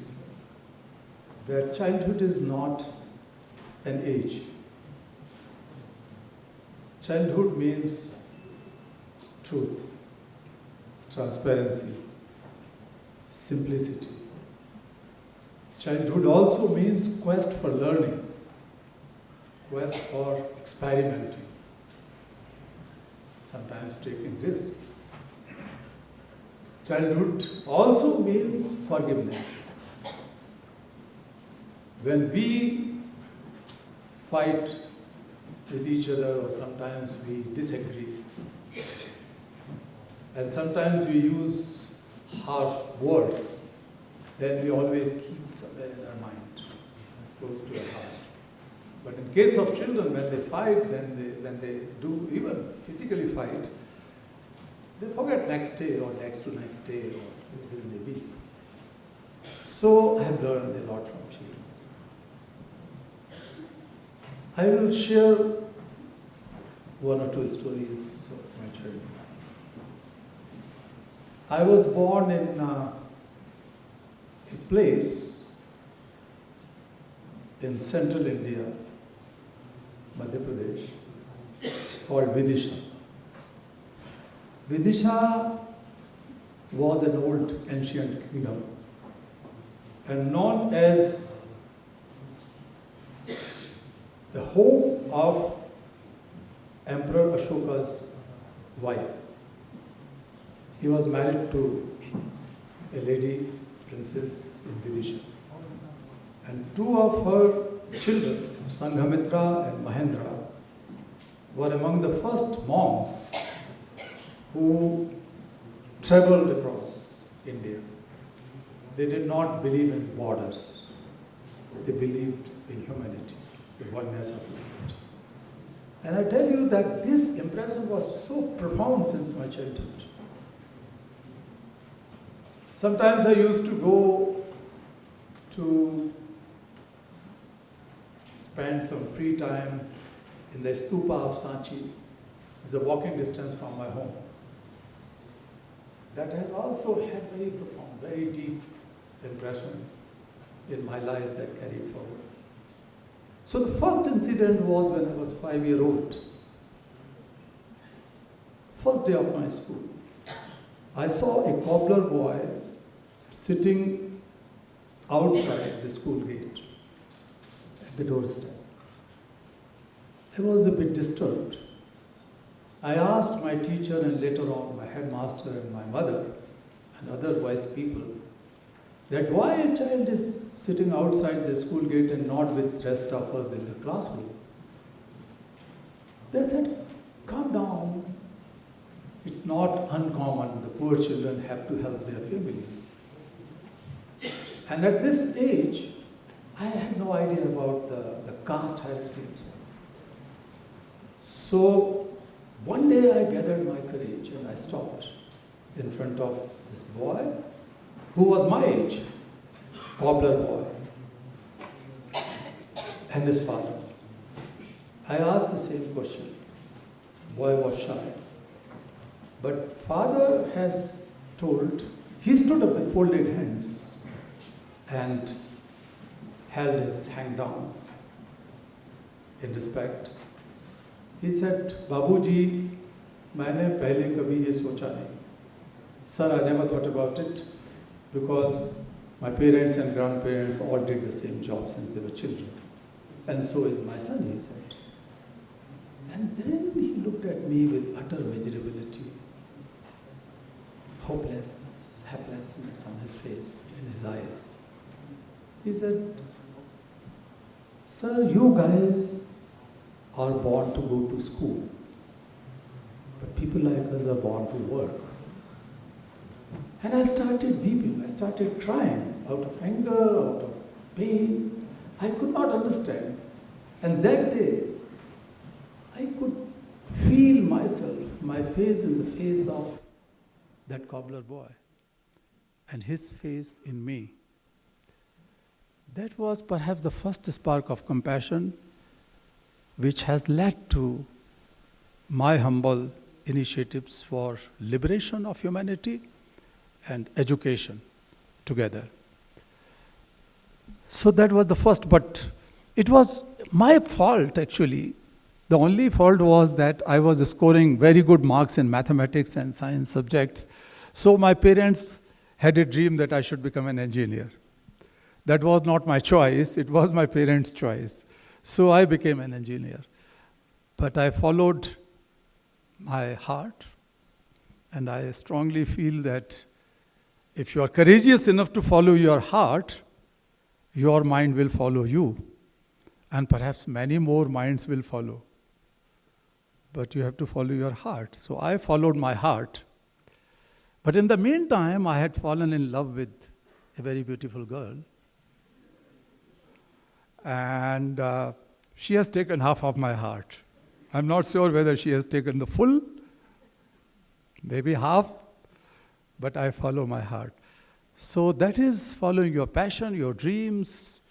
that childhood is not an age. Childhood means truth, transparency, simplicity. Childhood also means quest for learning, quest for experimenting, sometimes taking risks. Childhood also means forgiveness. When we fight with each other, or sometimes we disagree, and sometimes we use harsh words, then we always keep somewhere in our mind. close to the heart. But in case of children, when they fight, when they do even physically fight, they forget next day or next to next day or within a week. So I have learned a lot from children. I will share one or two stories of my childhood. I was born in a place in central India, Madhya Pradesh, called Vidisha. Vidisha was an old ancient kingdom and known as the home of Emperor Ashoka's wife. He was married to a lady, princess in Vidisha. And two of her children, Sanghamitra and Mahendra, were among the first monks who traveled across India. They did not believe in borders. They believed in humanity, the oneness of humanity. And I tell you that this impression was so profound since my childhood. Sometimes I used to go to spend some free time in the stupa of Sanchi. It's a walking distance from my home. That has also had very profound, very deep impression in my life that carried forward. So the first incident was when I was 5-year-old. First day of my school. I saw a cobbler boy sitting outside the school gate at the doorstep. I was a bit disturbed. I asked my teacher and later on my headmaster and my mother and other wise people that why a child is sitting outside the school gate and not with rest of us in the classroom. They said, calm down. It's not uncommon. The poor children have to help their families. And at this age, I had no idea about the caste hierarchy and so on. So one day I gathered my courage and I stopped in front of this boy who was my age, cobbler boy, and his father. I asked the same question. Boy was shy. But father has told, he stood up with folded hands and held his hand down in respect. He said, Babuji, maine pehle kabhi ye socha nahi. Sir, I never thought about it because my parents and grandparents all did the same job since they were children. And so is my son, he said. And then he looked at me with utter miserability, hopelessness, helplessness on his face, in his eyes. He said, sir, you guys are born to go to school, but people like us are born to work. And I started weeping, I started crying out of anger, out of pain. I could not understand. And that day, I could feel myself, my face in the face of that cobbler boy, and his face in me. That was perhaps the first spark of compassion which has led to my humble initiatives for liberation of humanity and education together. So that was the first, but it was my fault actually. The only fault was that I was scoring very good marks in mathematics and science subjects. So my parents had a dream that I should become an engineer. That was not my choice, it was my parents' choice. So I became an engineer. But I followed my heart, and I strongly feel that if you are courageous enough to follow your heart, your mind will follow you. And perhaps many more minds will follow. But you have to follow your heart. So I followed my heart. But in the meantime, I had fallen in love with a very beautiful girl. And she has taken half of my heart. I'm not sure whether she has taken the full, maybe half, but I follow my heart. So that is following your passion, your dreams,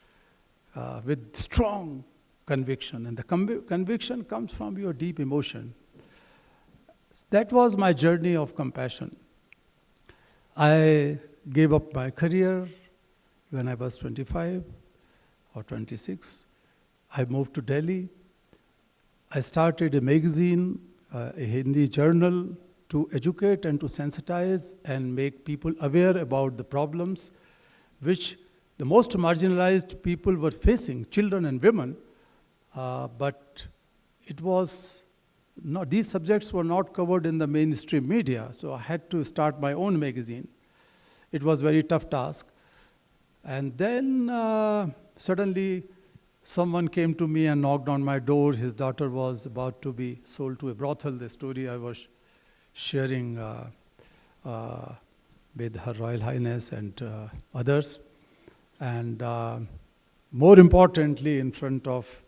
with strong conviction. And the conviction comes from your deep emotion. That was my journey of compassion. I gave up my career when I was 25 or 26. I moved to Delhi. I started a magazine, a Hindi journal, to educate and to sensitize and make people aware about the problems which the most marginalized people were facing, children and women, but it was not, these subjects were not covered in the mainstream media, so I had to start my own magazine. It was a very tough task. And then suddenly someone came to me and knocked on my door. His daughter was about to be sold to a brothel, the story I was sharing with Her Royal Highness and others. And more importantly, in front of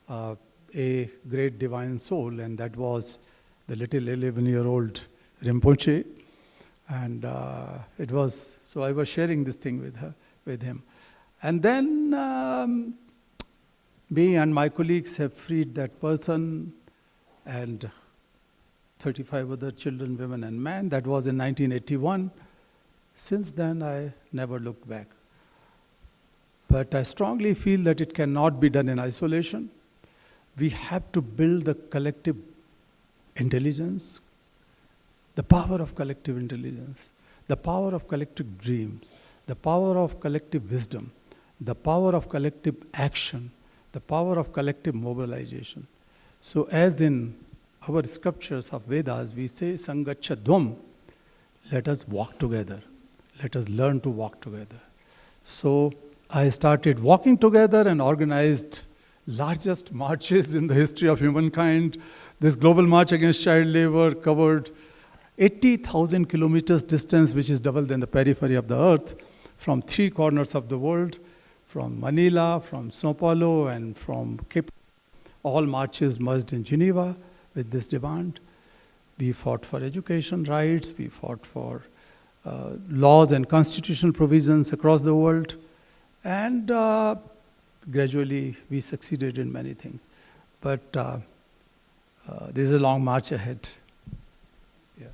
a great divine soul, and that was the little 11-year-old Rinpoche. And it was, so I was sharing this thing with him. And then me and my colleagues have freed that person and 35 other children, women and men. That was in 1981. Since then, I never looked back. But I strongly feel that it cannot be done in isolation. We have to build the collective intelligence, the power of collective intelligence, the power of collective dreams, the power of collective wisdom, the power of collective action, the power of collective mobilization. So as in our scriptures of Vedas, we say, Sangacha Dvam, let us walk together. Let us learn to walk together. So I started walking together and organized largest marches in the history of humankind. This global march against child labor covered 80,000 kilometers distance, which is double than the periphery of the earth, from 3 corners of the world, from Manila, from Sao Paulo, and from Cape. All marches merged in Geneva with this demand. We fought for education rights, we fought for laws and constitutional provisions across the world, and gradually we succeeded in many things. But there's a long march ahead. Yeah.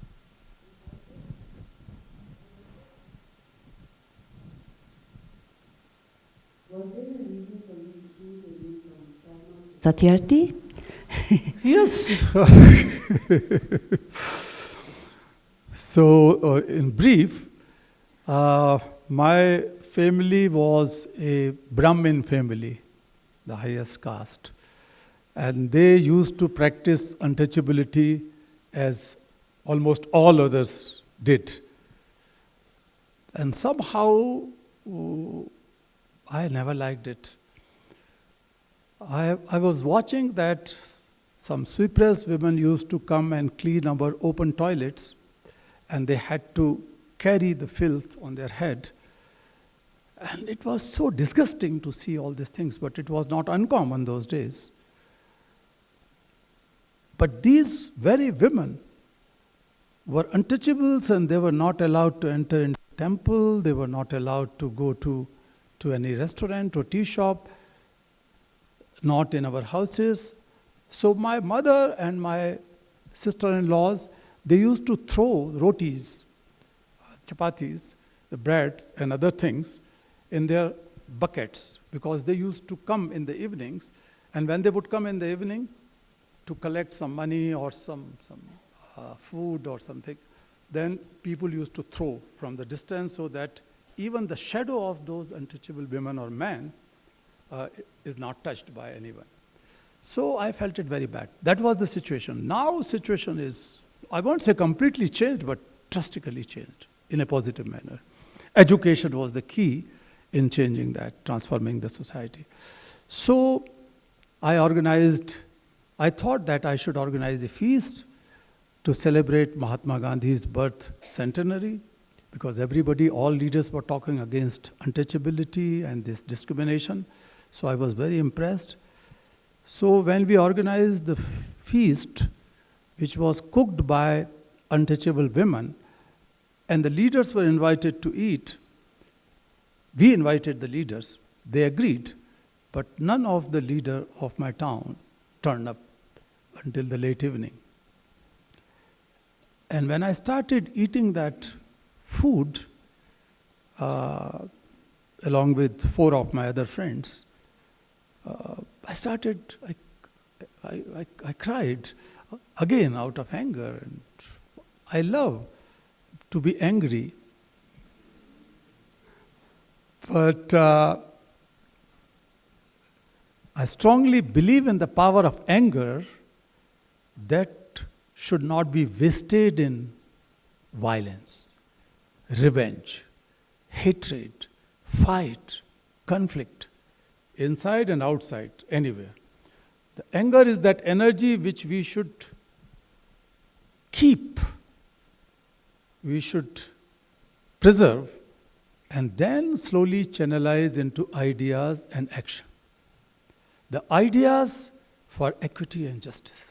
Was there a reason for you to choose a name from Satyarthi? Yes. So, in brief, my family was a Brahmin family, the highest caste. And they used to practice untouchability as almost all others did. And somehow, I never liked it. I was watching that some sweepers women used to come and clean our open toilets, and they had to carry the filth on their head. And it was so disgusting to see all these things, but it was not uncommon those days. But these very women were untouchables, and they were not allowed to enter into the temple, they were not allowed to go to any restaurant or tea shop, not in our houses. So my mother and my sister-in-laws, they used to throw rotis, chapatis, the bread and other things in their buckets, because they used to come in the evenings, and when they would come in the evening to collect some money or some food or something, then people used to throw from the distance so that even the shadow of those untouchable women or men is not touched by anyone. So I felt it very bad. That was the situation. Now situation is, I won't say completely changed, but drastically changed in a positive manner. Education was the key in changing that, transforming the society. So I thought that I should organize a feast to celebrate Mahatma Gandhi's birth centenary, because everybody, all leaders were talking against untouchability and this discrimination. So I was very impressed. So when we organized the feast, which was cooked by untouchable women, and the leaders were invited to eat, we invited the leaders. They agreed, but none of the leader of my town turned up until the late evening. And when I started eating that food, along with 4 of my other friends, I cried again out of anger. And I love to be angry. But I strongly believe in the power of anger that should not be wasted in violence, revenge, hatred, fight, conflict, inside and outside, anywhere. The anger is that energy which we should keep, we should preserve, and then slowly channelize into ideas and action. The ideas for equity and justice,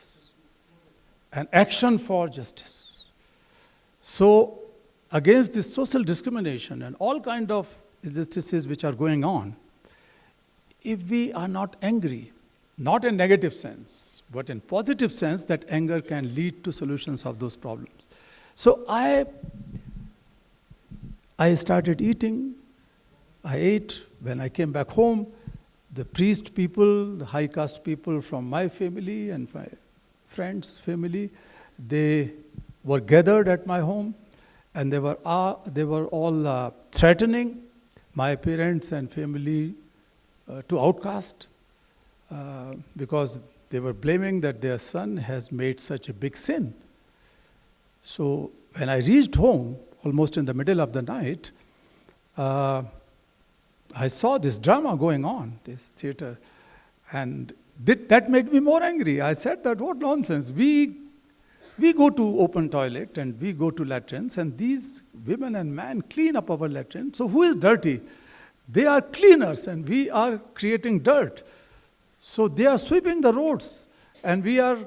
and action for justice. So, against this social discrimination and all kind of injustices which are going on, if we are not angry, not in negative sense, but in positive sense, that anger can lead to solutions of those problems. So I started eating. I ate. When I came back home, the priest people, the high caste people from my family and my friends' family, they were gathered at my home, and they were all threatening my parents and family to outcast, because they were blaming that their son has made such a big sin. So when I reached home, almost in the middle of the night, I saw this drama going on, this theater, and that made me more angry. I said that, what nonsense. We go to open toilet and we go to latrines, and these women and men clean up our latrines. So who is dirty? They are cleaners and we are creating dirt. So they are sweeping the roads and we are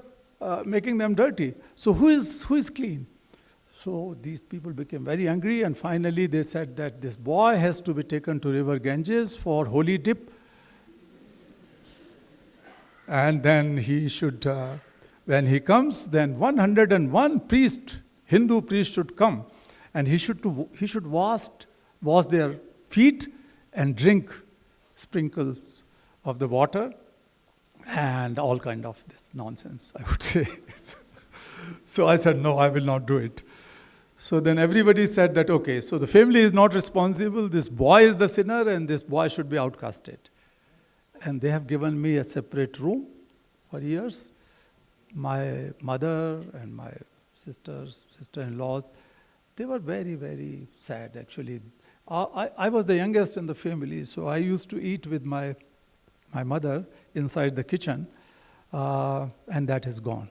making them dirty. So who is clean? So these people became very angry, and finally they said that this boy has to be taken to river Ganges for holy dip. And then he should, when he comes, then 101 priest, Hindu priest should come, and he should wash their feet and drink sprinkles of the water and all kind of this nonsense, I would say. So I said, no, I will not do it. So then everybody said that, okay, so the family is not responsible, this boy is the sinner, and this boy should be outcasted. And they have given me a separate room for years. My mother and my sister-in-laws, they were very, very sad, actually. I was the youngest in the family, so I used to eat with my mother inside the kitchen, and that is gone.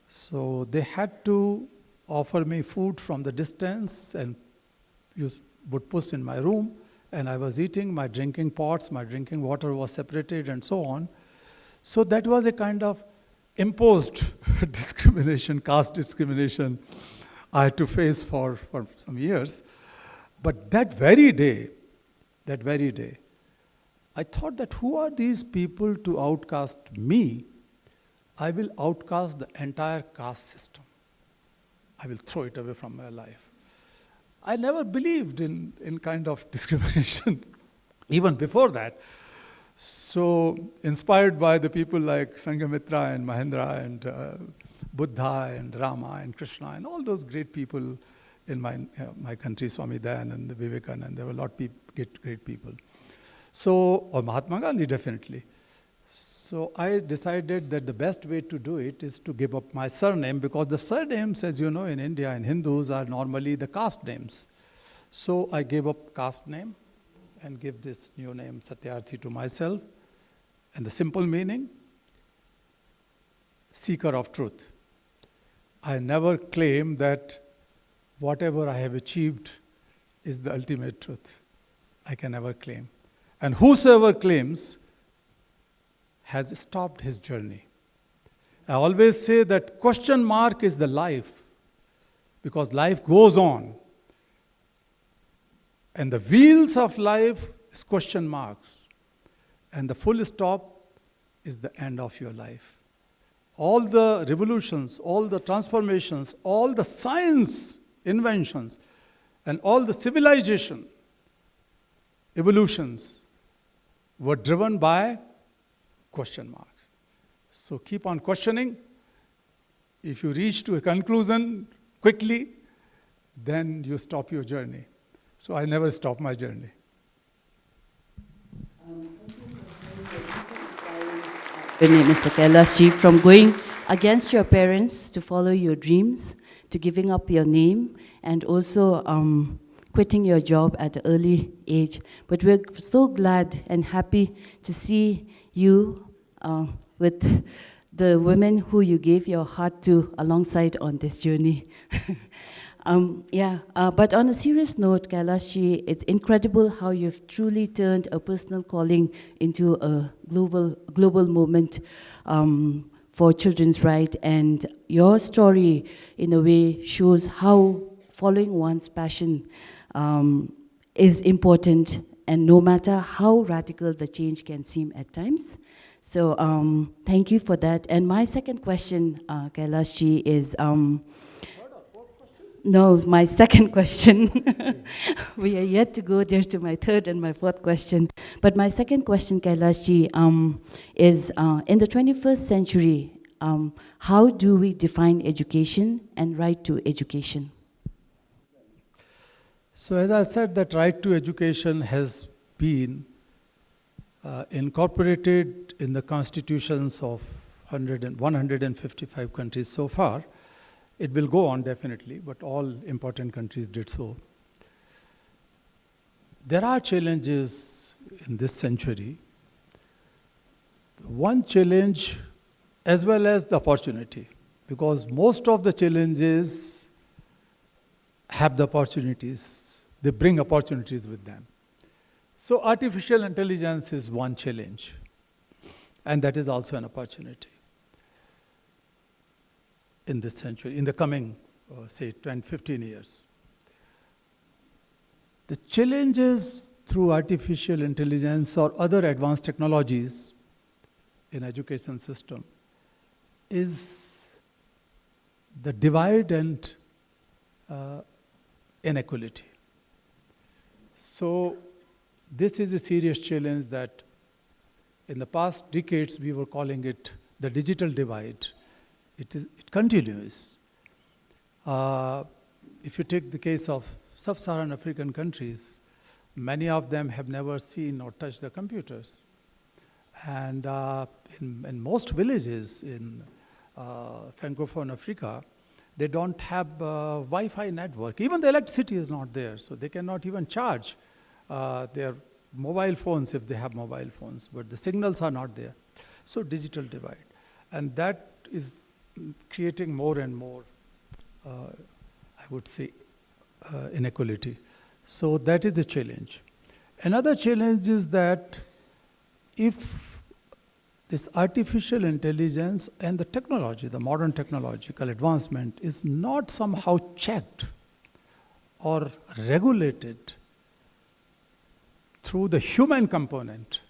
So they had to offer me food from the distance and would push in my room, and I was eating. My drinking pots, my drinking water was separated and so on. So that was a kind of imposed discrimination, caste discrimination I had to face for some years. But that very day, I thought that who are these people to outcast me? I will outcast the entire caste system. I will throw it away from my life. I never believed in kind of discrimination, even before that. So, inspired by the people like Sanghmitra and Mahendra and Buddha and Rama and Krishna and all those great people in my country, Swami Dayanand and Vivekananda, there were a lot of great people. So, or Mahatma Gandhi, definitely. So I decided that the best way to do it is to give up my surname, because the surnames, as you know, in India and Hindus are normally the caste names. So I gave up caste name and give this new name Satyarthi to myself. And the simple meaning, seeker of truth. I never claim that whatever I have achieved is the ultimate truth. I can never claim. And whosoever claims has stopped his journey. I always say that question mark is the life, because life goes on. And the wheels of life is question marks. And the full stop is the end of your life. All the revolutions, all the transformations, all the science inventions, and all the civilization evolutions were driven by question marks. So keep on questioning. If you reach to a conclusion quickly, then you stop your journey. So I never stop my journey. Mr. Kailash, from going against your parents to follow your dreams, to giving up your name, and also quitting your job at an early age. But we're so glad and happy to see you with the women who you gave your heart to alongside on this journey. But on a serious note, Kailash, it's incredible how you've truly turned a personal calling into a global movement for children's rights. And your story, in a way, shows how following one's passion is important, and no matter how radical the change can seem at times. So thank you for that. And my second question, Kailash, is... No, my second question. We are yet to go there to my third and my fourth question. But my second question, Kailash, is in the 21st century, how do we define education and right to education? So as I said, that right to education has been incorporated in the constitutions of 155 countries so far. It will go on definitely, but all important countries did so. There are challenges in this century. One challenge as well as the opportunity, because most of the challenges have the opportunities. They bring opportunities with them. So artificial intelligence is one challenge, and that is also an opportunity in this century, in the coming, say, 10, 15 years. The challenges through artificial intelligence or other advanced technologies in education system is the divide and inequality. So this is a serious challenge that in the past decades we were calling it the digital divide. It continues. If you take the case of sub-Saharan African countries, many of them have never seen or touched the computers. And in most villages in Francophone Africa, they don't have Wi-Fi network. Even the electricity is not there, so they cannot even charge their mobile phones if they have mobile phones, but the signals are not there. So digital divide. And that is creating more and more, I would say, inequality. So that is a challenge. Another challenge is that if this artificial intelligence and the technology, the modern technological advancement, is not somehow checked or regulated through the human component.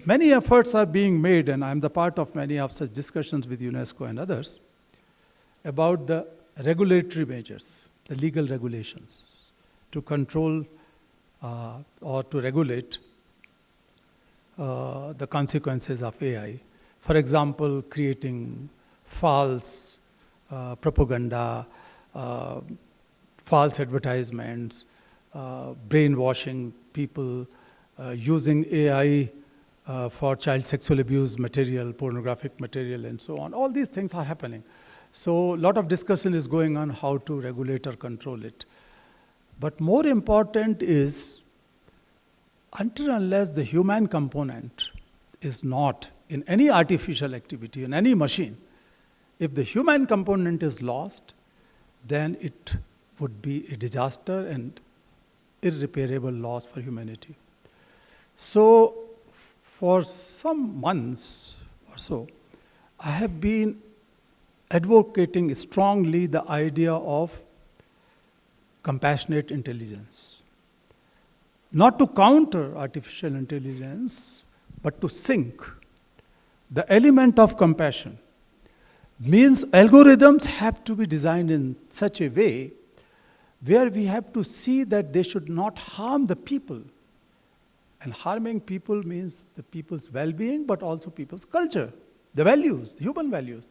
Many efforts are being made, and I'm the part of many of such discussions with UNESCO and others, about the regulatory measures, the legal regulations, to control or to regulate the consequences of AI. For example, creating false propaganda, false advertisements, brainwashing people, using AI for child sexual abuse material, pornographic material, and so on. All these things are happening. So a lot of discussion is going on how to regulate or control it. But more important is, until unless the human component is not in any artificial activity, in any machine, if the human component is lost, then it would be a disaster and irreparable loss for humanity. So for some months or so, I have been advocating strongly the idea of compassionate intelligence. Not to counter artificial intelligence, but to sync. The element of compassion means algorithms have to be designed in such a way where we have to see that they should not harm the people. And harming people means the people's well-being, but also people's culture, the values, human values,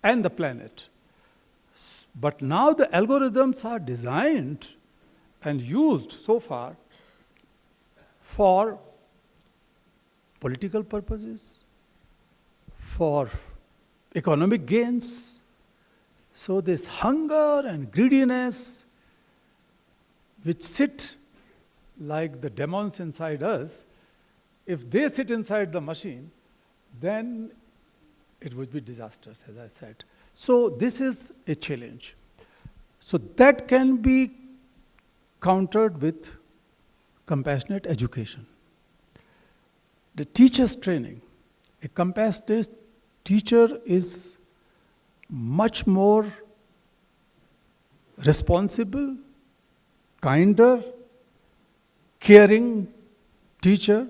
and the planet. But now the algorithms are designed and used so far for political purposes, for economic gains. So this hunger and greediness, which sit like the demons inside us, if they sit inside the machine, then it would be disastrous, as I said. So this is a challenge. So that can be countered with compassionate education. The teacher's training. A compassionate teacher is much more responsible, kinder, caring teacher.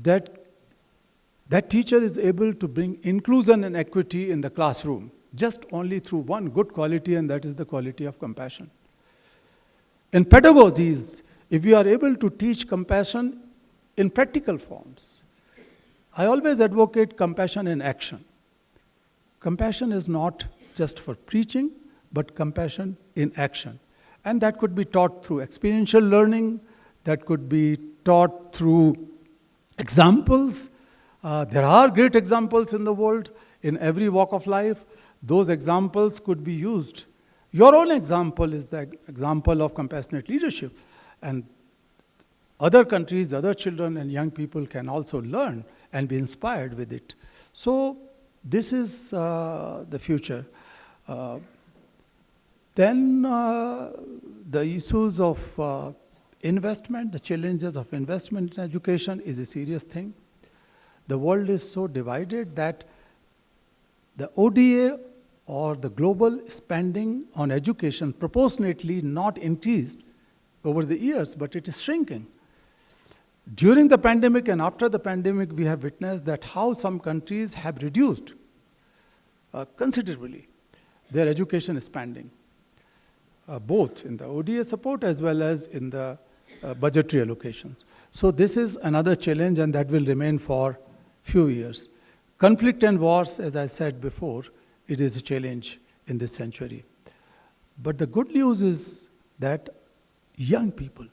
That teacher is able to bring inclusion and equity in the classroom just only through one good quality, and that is the quality of compassion. In pedagogies, if we are able to teach compassion in practical forms, I always advocate compassion in action. Compassion is not just for preaching, but compassion in action. And that could be taught through experiential learning, that could be taught through examples. There are great examples in the world, in every walk of life. Those examples could be used. Your own example is the example of compassionate leadership. And other countries, other children and young people can also learn and be inspired with it. So this is the future. Then the issues of investment, the challenges of investment in education is a serious thing. The world is so divided that the ODA or the global spending on education proportionately not increased over the years, but it is shrinking. During the pandemic and after the pandemic, we have witnessed that how some countries have reduced considerably their education spending, both in the ODA support as well as in the budgetary allocations. So this is another challenge, and that will remain for few years. Conflict and wars, as I said before, it is a challenge in this century. But the good news is that young people,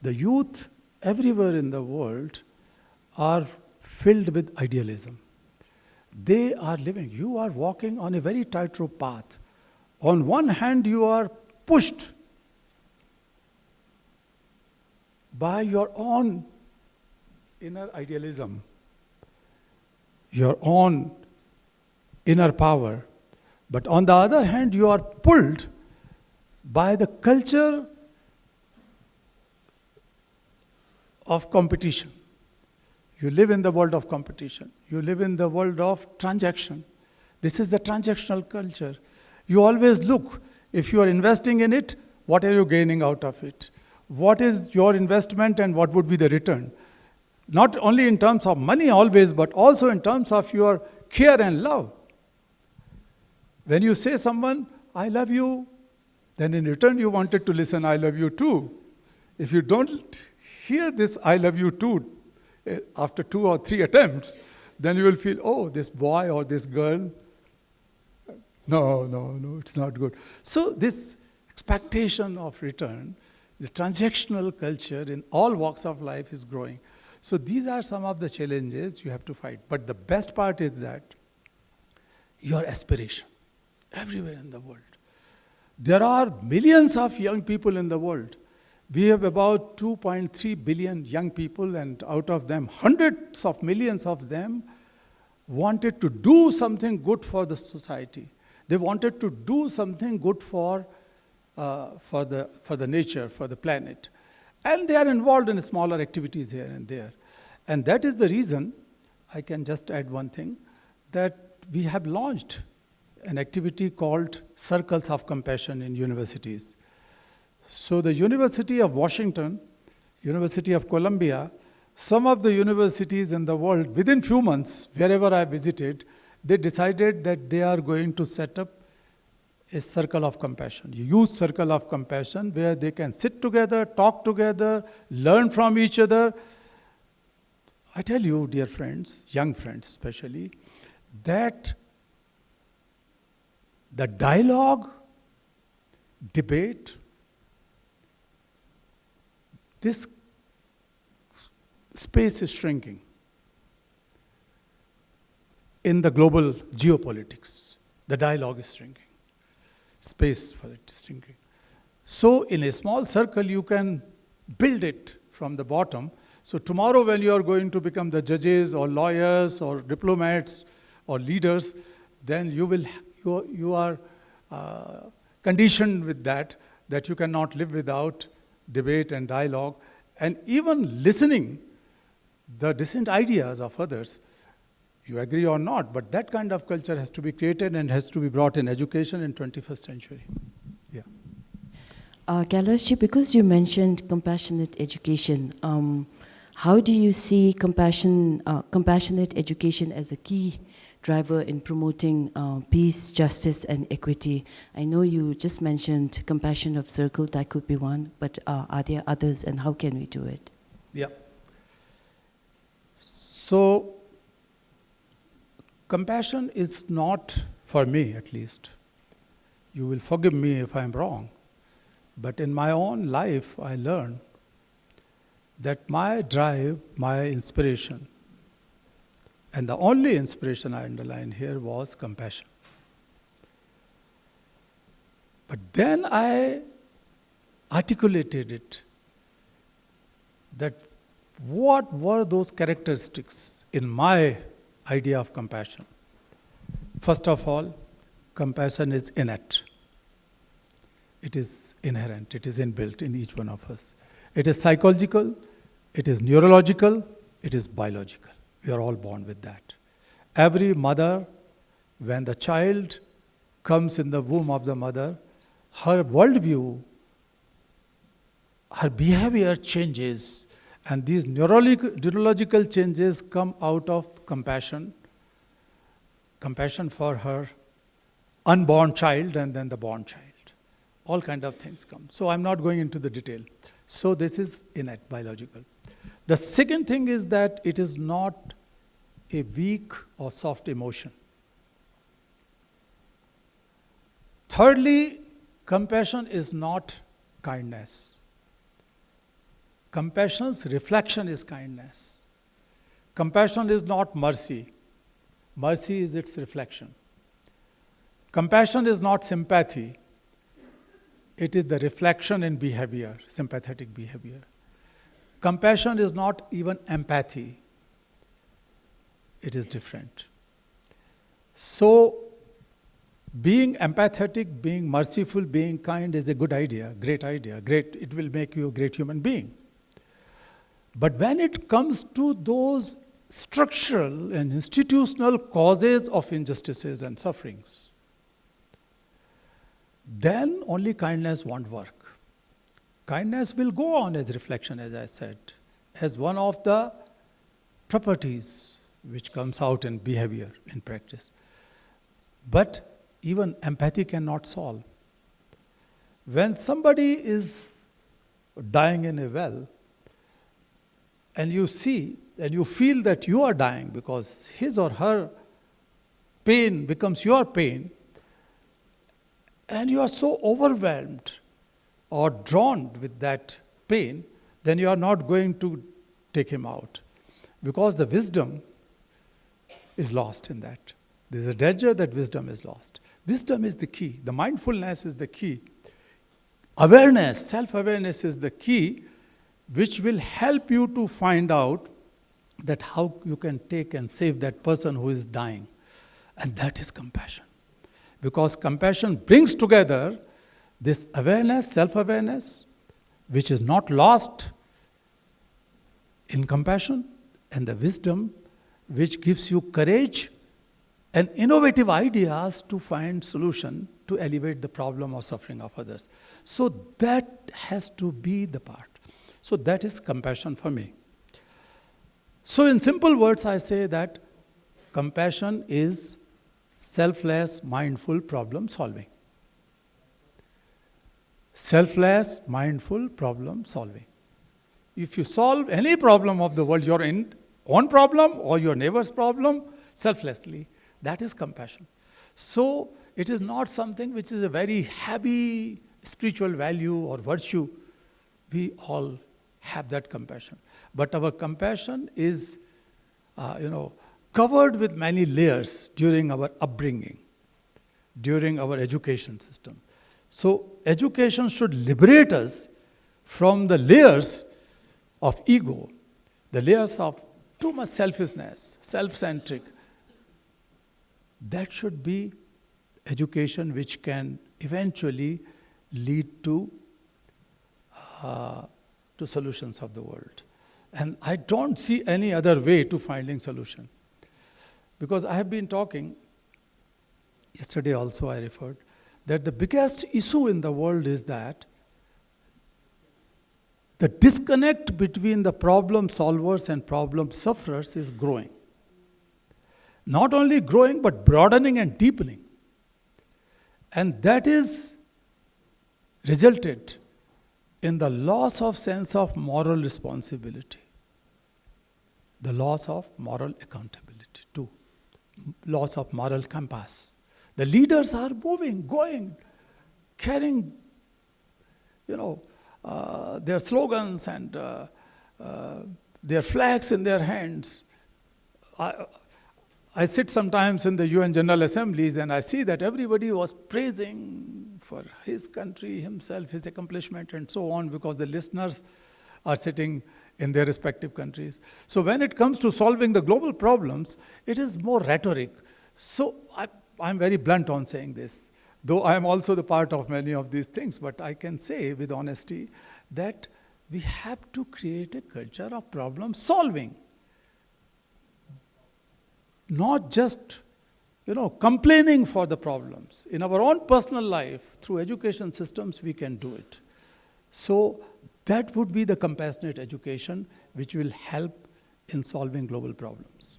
the youth everywhere in the world are filled with idealism. They are living, you are walking on a very tightrope path. On one hand, you are pushed by your own inner idealism, your own inner power. But on the other hand, you are pulled by the culture of competition. You live in the world of competition. You live in the world of transaction. This is the transactional culture. You always look, if you are investing in it, what are you gaining out of it? What is your investment and what would be the return? Not only in terms of money always, but also in terms of your care and love. When you say someone, I love you, then in return you wanted to listen, I love you too. If you don't hear this, I love you too, after 2 or 3 attempts, then you will feel, oh, this boy or this girl, no, it's not good. So this expectation of return, the transactional culture in all walks of life is growing. So these are some of the challenges you have to fight. But the best part is that your aspiration, everywhere in the world. There are millions of young people in the world. We have about 2.3 billion young people, and out of them, hundreds of millions of them wanted to do something good for the society. They wanted to do something good for the nature, for the planet. And they are involved in smaller activities here and there. And that is the reason, I can just add one thing, that we have launched an activity called Circles of Compassion in universities. So the University of Washington, University of Columbia, some of the universities in the world, within few months, wherever I visited, they decided that they are going to set up a circle of compassion. You use circle of compassion where they can sit together, talk together, learn from each other. I tell you, dear friends, young friends especially, that the dialogue, debate, this space is shrinking in the global geopolitics. The dialogue is shrinking. Space for it is shrinking. So in a small circle, you can build it from the bottom. So tomorrow when you are going to become the judges or lawyers or diplomats or leaders, then you are conditioned with that you cannot live without debate and dialogue, and even listening the distant ideas of others. You agree or not, but that kind of culture has to be created and has to be brought in education in 21st century. Yeah. Kailash, because you mentioned compassionate education, how do you see compassionate education as a key driver in promoting peace, justice, and equity? I know you just mentioned compassion of circle, that could be one, but are there others, and how can we do it? Yeah. So, compassion is not, for me at least, you will forgive me if I'm wrong, but in my own life I learned that my drive, my inspiration, and the only inspiration I underline here was compassion. But then I articulated it, that what were those characteristics in my idea of compassion. First of all, compassion is innate. It is inherent, it is inbuilt in each one of us. It is psychological, it is neurological, it is biological. We are all born with that. Every mother, when the child comes in the womb of the mother, her worldview, her behavior changes, and these neurological changes come out of compassion. Compassion for her unborn child and then the born child. All kind of things come. So I'm not going into the detail. So this is innate, biological. The second thing is that it is not a weak or soft emotion. Thirdly, compassion is not kindness. Compassion's reflection is kindness. Compassion is not mercy. Mercy is its reflection. Compassion is not sympathy. It is the reflection in behavior, sympathetic behavior. Compassion is not even empathy. It is different. So, being empathetic, being merciful, being kind is a good idea, great, it will make you a great human being. But when it comes to those structural and institutional causes of injustices and sufferings, then only kindness won't work. Kindness will go on as reflection, as I said, as one of the properties which comes out in behavior, in practice. But even empathy cannot solve. When somebody is dying in a well, and you see and you feel that you are dying because his or her pain becomes your pain, and you are so overwhelmed or drawn with that pain, then you are not going to take him out, because the wisdom is lost in that. There is a danger that wisdom is lost. Wisdom is the key. The mindfulness is the key. Awareness, self-awareness is the key, which will help you to find out that how you can take and save that person who is dying. And that is compassion. Because compassion brings together this awareness, self-awareness, which is not lost in compassion, and the wisdom which gives you courage and innovative ideas to find solution to elevate the problem or suffering of others. So that has to be the part. So that is compassion for me. So in simple words, I say that compassion is selfless, mindful problem solving. Selfless, mindful problem solving. If you solve any problem of the world, your own problem or your neighbor's problem, selflessly, that is compassion. So it is not something which is a very heavy spiritual value or virtue. We all have that compassion. But our compassion is, covered with many layers during our upbringing, during our education system. So education should liberate us from the layers of ego, the layers of too much selfishness, self-centric. That should be education which can eventually lead to solutions of the world. And I don't see any other way to finding solution. Because I have been talking, yesterday also I referred, that the biggest issue in the world is that the disconnect between the problem solvers and problem sufferers is growing. Not only growing, but broadening and deepening. And that is resulted in the loss of sense of moral responsibility, the loss of moral accountability too, loss of moral compass. The leaders are moving, going, carrying, their slogans and their flags in their hands. I sit sometimes in the UN General Assemblies and I see that everybody was praising for his country, himself, his accomplishment and so on, because the listeners are sitting in their respective countries. So when it comes to solving the global problems, it is more rhetoric. So I'm very blunt on saying this, though I am also the part of many of these things, but I can say with honesty that we have to create a culture of problem solving. Not just, complaining for the problems. In our own personal life, through education systems, we can do it. So that would be the compassionate education which will help in solving global problems.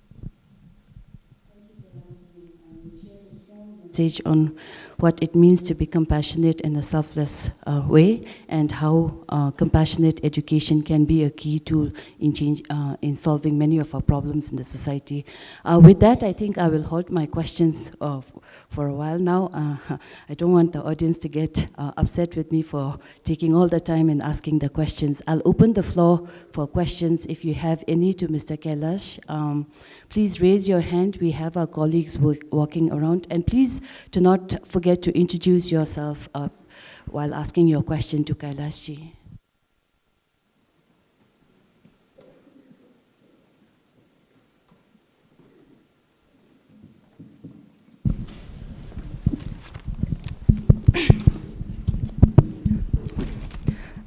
Message on what it means to be compassionate in a selfless way, and how compassionate education can be a key tool in solving many of our problems in the society. With that, I think I will hold my questions for a while now. I don't want the audience to get upset with me for taking all the time and asking the questions. I'll open the floor for questions if you have any to Mr. Kailash. Please raise your hand. We have our colleagues walking around. And please do not forget to introduce yourself while asking your question to Kailash-ji.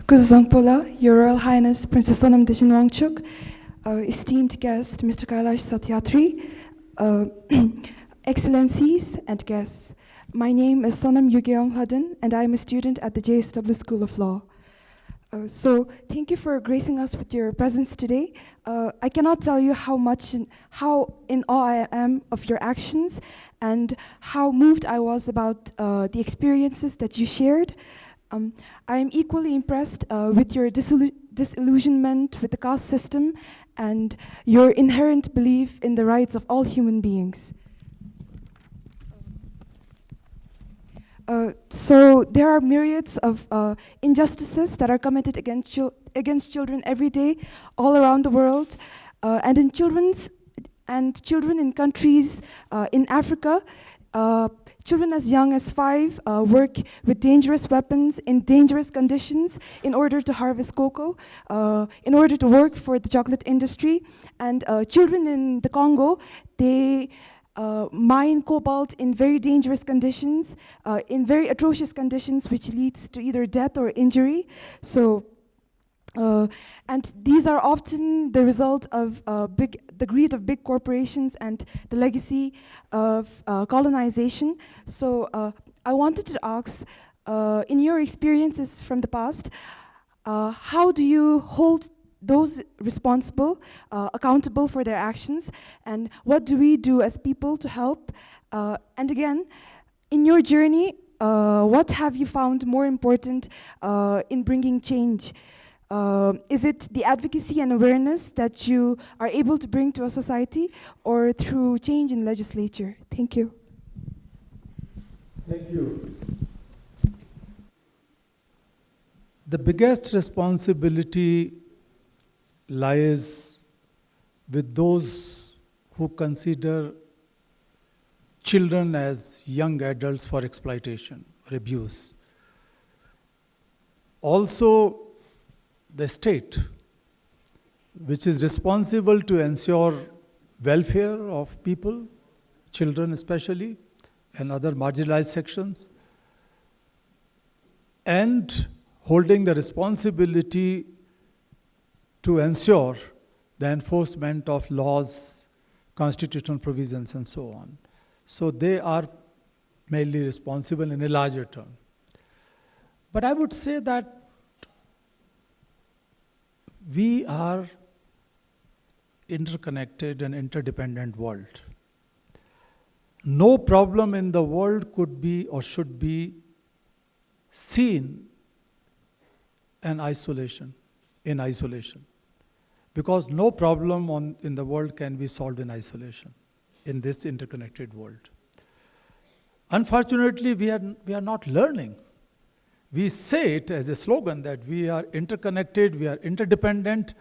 Kuzuzangpola, Your Royal Highness Princess Sonam Dechen Wangchuk, esteemed guest Mr. Kailash Satyarthi, Excellencies and guests. My name is Sonam Yugeong and I am a student at the JSW School of Law. So thank you for gracing us with your presence today. I cannot tell you how in awe I am of your actions and how moved I was about the experiences that you shared. I am equally impressed with your disillusionment with the caste system and your inherent belief in the rights of all human beings. So there are myriads of injustices that are committed against children every day, all around the world, and children in countries in Africa. Children as young as 5 work with dangerous weapons in dangerous conditions in order to harvest cocoa, in order to work for the chocolate industry. And children in the Congo, they mine cobalt in very dangerous conditions, in very atrocious conditions, which leads to either death or injury. So And these are often the result of the greed of big corporations and the legacy of colonization. So I wanted to ask, in your experiences from the past, how do you hold those responsible, accountable for their actions, and what do we do as people to help? And again, in your journey, what have you found more important in bringing change? Is it the advocacy and awareness that you are able to bring to a society, or through change in legislature? Thank you. Thank you. The biggest responsibility lies with those who consider children as young adults for exploitation or abuse. Also, the state, which is responsible to ensure welfare of people, children especially, and other marginalized sections, and holding the responsibility to ensure the enforcement of laws, constitutional provisions, and so on. So they are mainly responsible in a larger term. But I would say that we are interconnected and interdependent world. No problem in the world could be or should be seen in isolation, because no problem in the world can be solved in isolation in this interconnected world. Unfortunately, we are not learning. We say it as a slogan that we are interconnected, we are interdependent,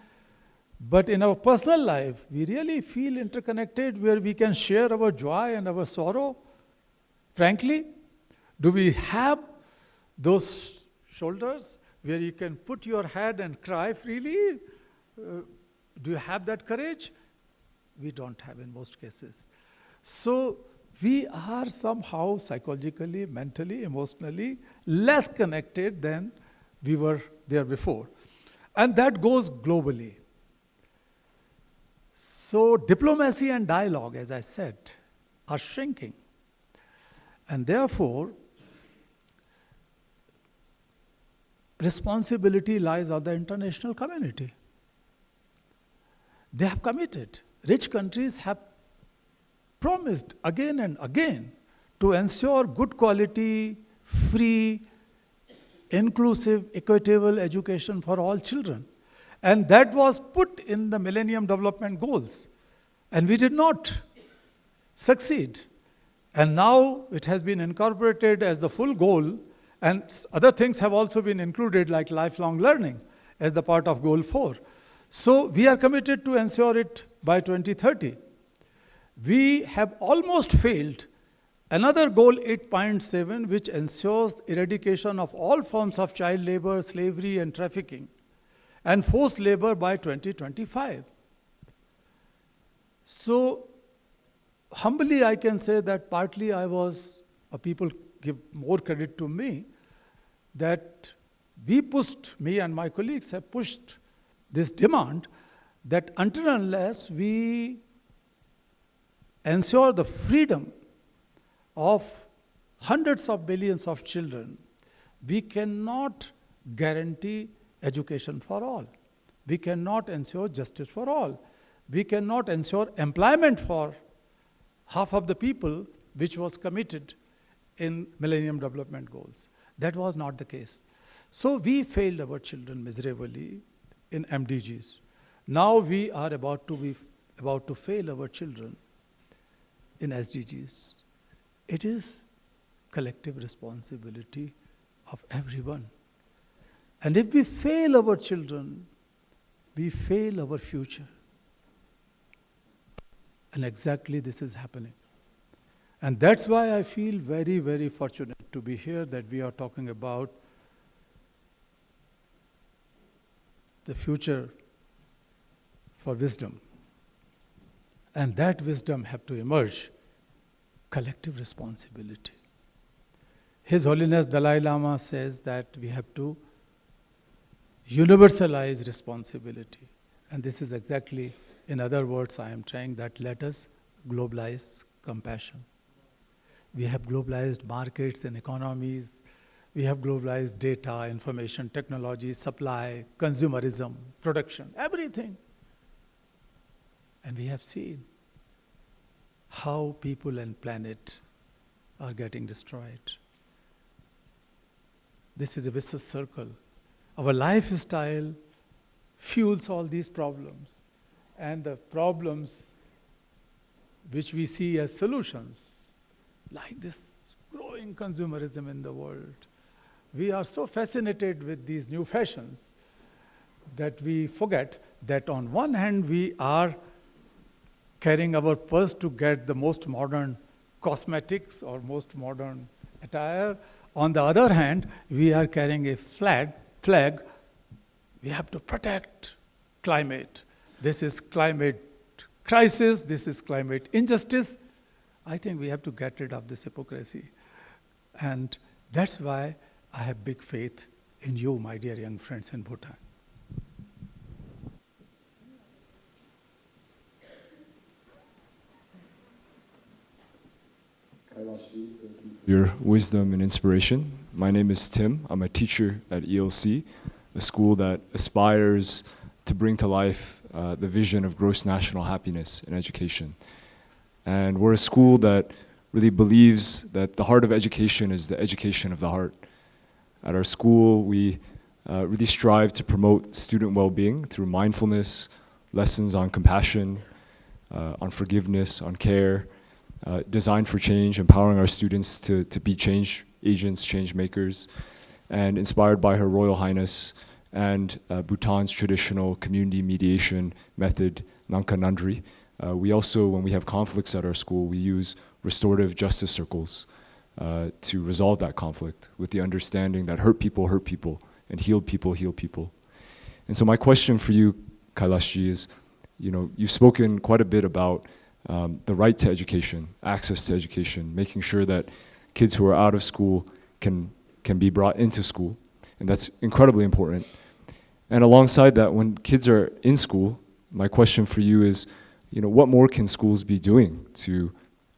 but in our personal life, we really feel interconnected where we can share our joy and our sorrow. Frankly, do we have those shoulders where you can put your head and cry freely? Do you have that courage? We don't have in most cases. So we are somehow psychologically, mentally, emotionally less connected than we were there before. And that goes globally. So diplomacy and dialogue, as I said, are shrinking. And therefore, responsibility lies on the international community. They have committed. Rich countries have promised again and again to ensure good quality, free, inclusive, equitable education for all children. And that was put in the Millennium Development Goals. And we did not succeed. And now it has been incorporated as the full goal, and other things have also been included, like lifelong learning, as the part of Goal 4. So we are committed to ensure it by 2030. We have almost failed another goal, 8.7, which ensures eradication of all forms of child labor, slavery, and trafficking, and forced labor by 2025. So humbly I can say that partly people give more credit to me, that me and my colleagues have pushed this demand that until and unless we ensure the freedom of hundreds of millions of children, we cannot guarantee education for all. We cannot ensure justice for all. We cannot ensure employment for half of the people, which was committed in Millennium Development Goals. That was not the case. So we failed our children miserably in MDGs. Now we are about to fail our children in SDGs. It is collective responsibility of everyone. And if we fail our children, we fail our future. And exactly this is happening. And that's why I feel very, very fortunate to be here, that we are talking about the future for wisdom. And that wisdom have to emerge, collective responsibility. His Holiness Dalai Lama says that we have to universalized responsibility. And this is exactly, in other words, I am trying that let us globalize compassion. We have globalized markets and economies. We have globalized data, information, technology, supply, consumerism, production, everything. And we have seen how people and planet are getting destroyed. This is a vicious circle. Our lifestyle fuels all these problems, and the problems which we see as solutions, like this growing consumerism in the world. We are so fascinated with these new fashions that we forget that on one hand we are carrying our purse to get the most modern cosmetics or most modern attire. On the other hand, we are carrying a flag. We have to protect climate. This is climate crisis, this is climate injustice. I think we have to get rid of this hypocrisy. And that's why I have big faith in you, my dear young friends in Bhutan. Your wisdom and inspiration. My name is Tim. I'm a teacher at 𝐈𝐶, a school that aspires to bring to life the vision of gross national happiness in education. And we're a school that really believes that the heart of education is the education of the heart. At our school, we really strive to promote student well-being through mindfulness, lessons on compassion, on forgiveness, on care, designed for change, empowering our students to be change agents, change makers, and inspired by Her Royal Highness and Bhutan's traditional community mediation method, Nanka Nandri. We also, when we have conflicts at our school, we use restorative justice circles to resolve that conflict with the understanding that hurt people, and healed people heal people. And so my question for you, Kailash-ji, is, you've spoken quite a bit about the right to education, access to education, making sure that kids who are out of school can be brought into school, and that's incredibly important. And alongside that, when kids are in school, my question for you is, what more can schools be doing to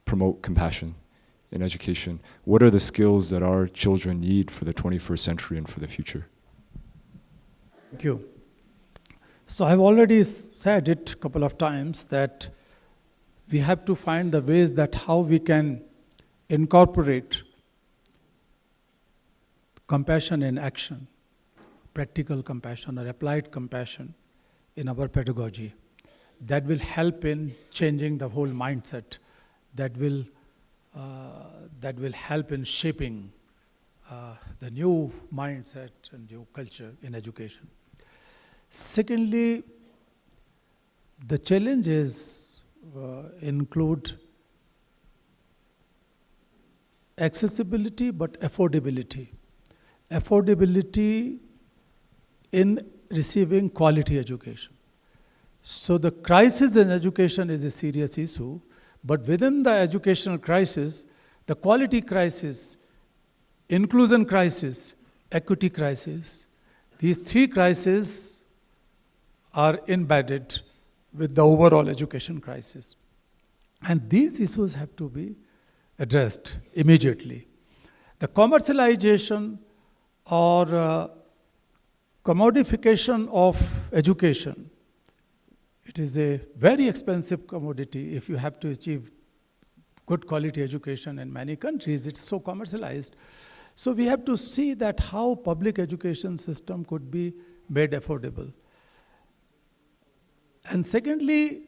promote compassion in education? What are the skills that our children need for the 21st century and for the future? Thank you. So I've already said it a couple of times that we have to find the ways that how we can incorporate compassion in action, practical compassion or applied compassion in our pedagogy. That will help in changing the whole mindset. That will help in shaping the new mindset and new culture in education. Secondly, the challenges include accessibility but affordability. Affordability in receiving quality education. So the crisis in education is a serious issue, but within the educational crisis, the quality crisis, inclusion crisis, equity crisis, these three crises are embedded with the overall education crisis. And these issues have to be addressed immediately. The commercialization or commodification of education, it is a very expensive commodity. If you have to achieve good quality education in many countries, it's so commercialized. So we have to see that how public education system could be made affordable. And secondly,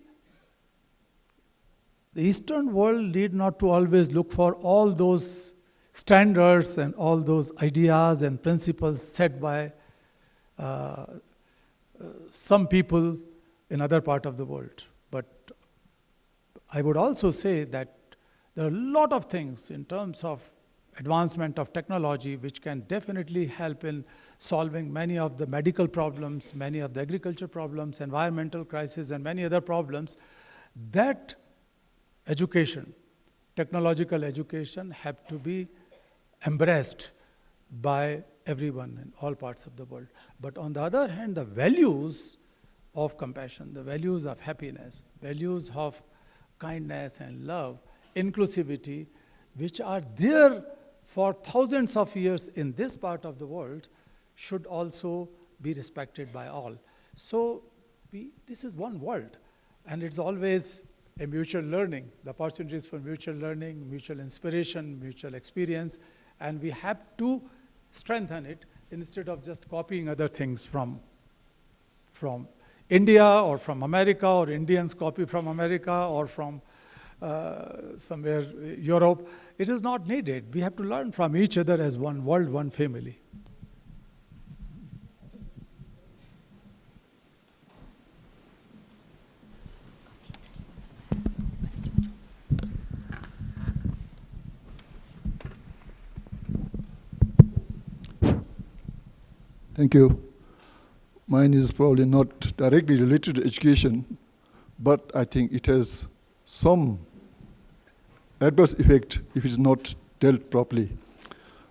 the Eastern world need not to always look for all those standards and all those ideas and principles set by some people in other part of the world. But I would also say that there are a lot of things in terms of advancement of technology which can definitely help in solving many of the medical problems, many of the agriculture problems, environmental crises, and many other problems. That education, technological education, have to be embraced by everyone in all parts of the world. But on the other hand, the values of compassion, the values of happiness, values of kindness and love, inclusivity, which are there for thousands of years in this part of the world, should also be respected by all. So this is one world, and it's always a mutual learning, the opportunities for mutual learning, mutual inspiration, mutual experience, and we have to strengthen it instead of just copying other things from India or from America, or Indians copy from America or from somewhere Europe. It is not needed. We have to learn from each other as one world, one family. Thank you. Mine is probably not directly related to education, but I think it has some adverse effect if it's not dealt properly.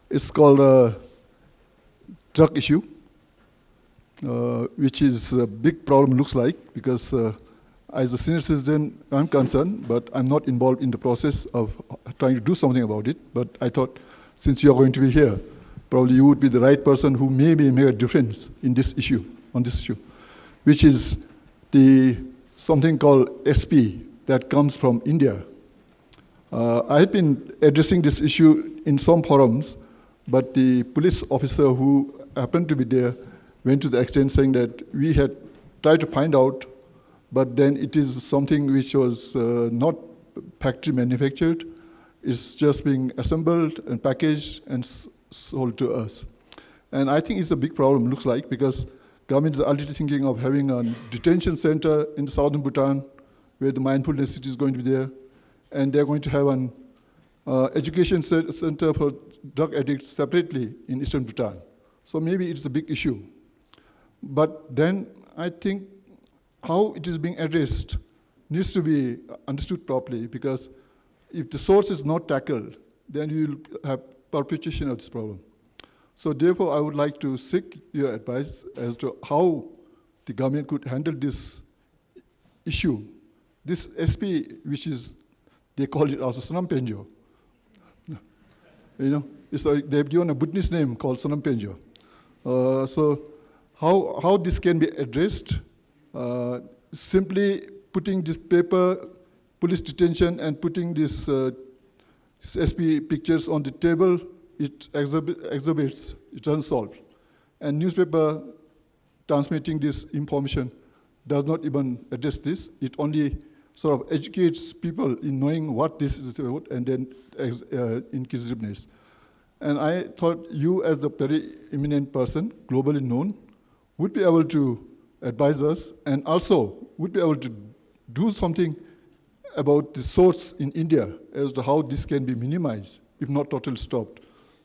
It's called a drug issue, which is a big problem, looks like, because as a senior citizen, I'm concerned, but I'm not involved in the process of trying to do something about it. But I thought, since you're going to be here, probably you would be the right person who maybe make a difference in this issue, on this issue, which is something called SP that comes from India. I had been addressing this issue in some forums, but the police officer who happened to be there went to the extent saying that we had tried to find out, but then it is something which was not factory manufactured. It's just being assembled and packaged and sold to us. And I think it's a big problem, looks like, because government is already thinking of having a detention center in southern Bhutan where the mindfulness city is going to be there. And they're going to have an education center for drug addicts separately in eastern Bhutan. So maybe it's a big issue. But then I think how it is being addressed needs to be understood properly, because if the source is not tackled, then you'll have perpetuation of this problem. So therefore, I would like to seek your advice as to how the government could handle this issue. This SP, which is, they call it also Sonam Penjo. You know, it's like they've given a Bhutanese name called Sonam Penjo. So how this can be addressed? Simply putting this paper, police detention, and putting this SP pictures on the table, it exhibits, it's unsolved. And newspaper transmitting this information does not even address this. It only sort of educates people in knowing what this is about, and then inquisitiveness. And I thought you, as a very eminent person, globally known, would be able to advise us, and also would be able to do something about the source in India as to how this can be minimized, if not totally stopped,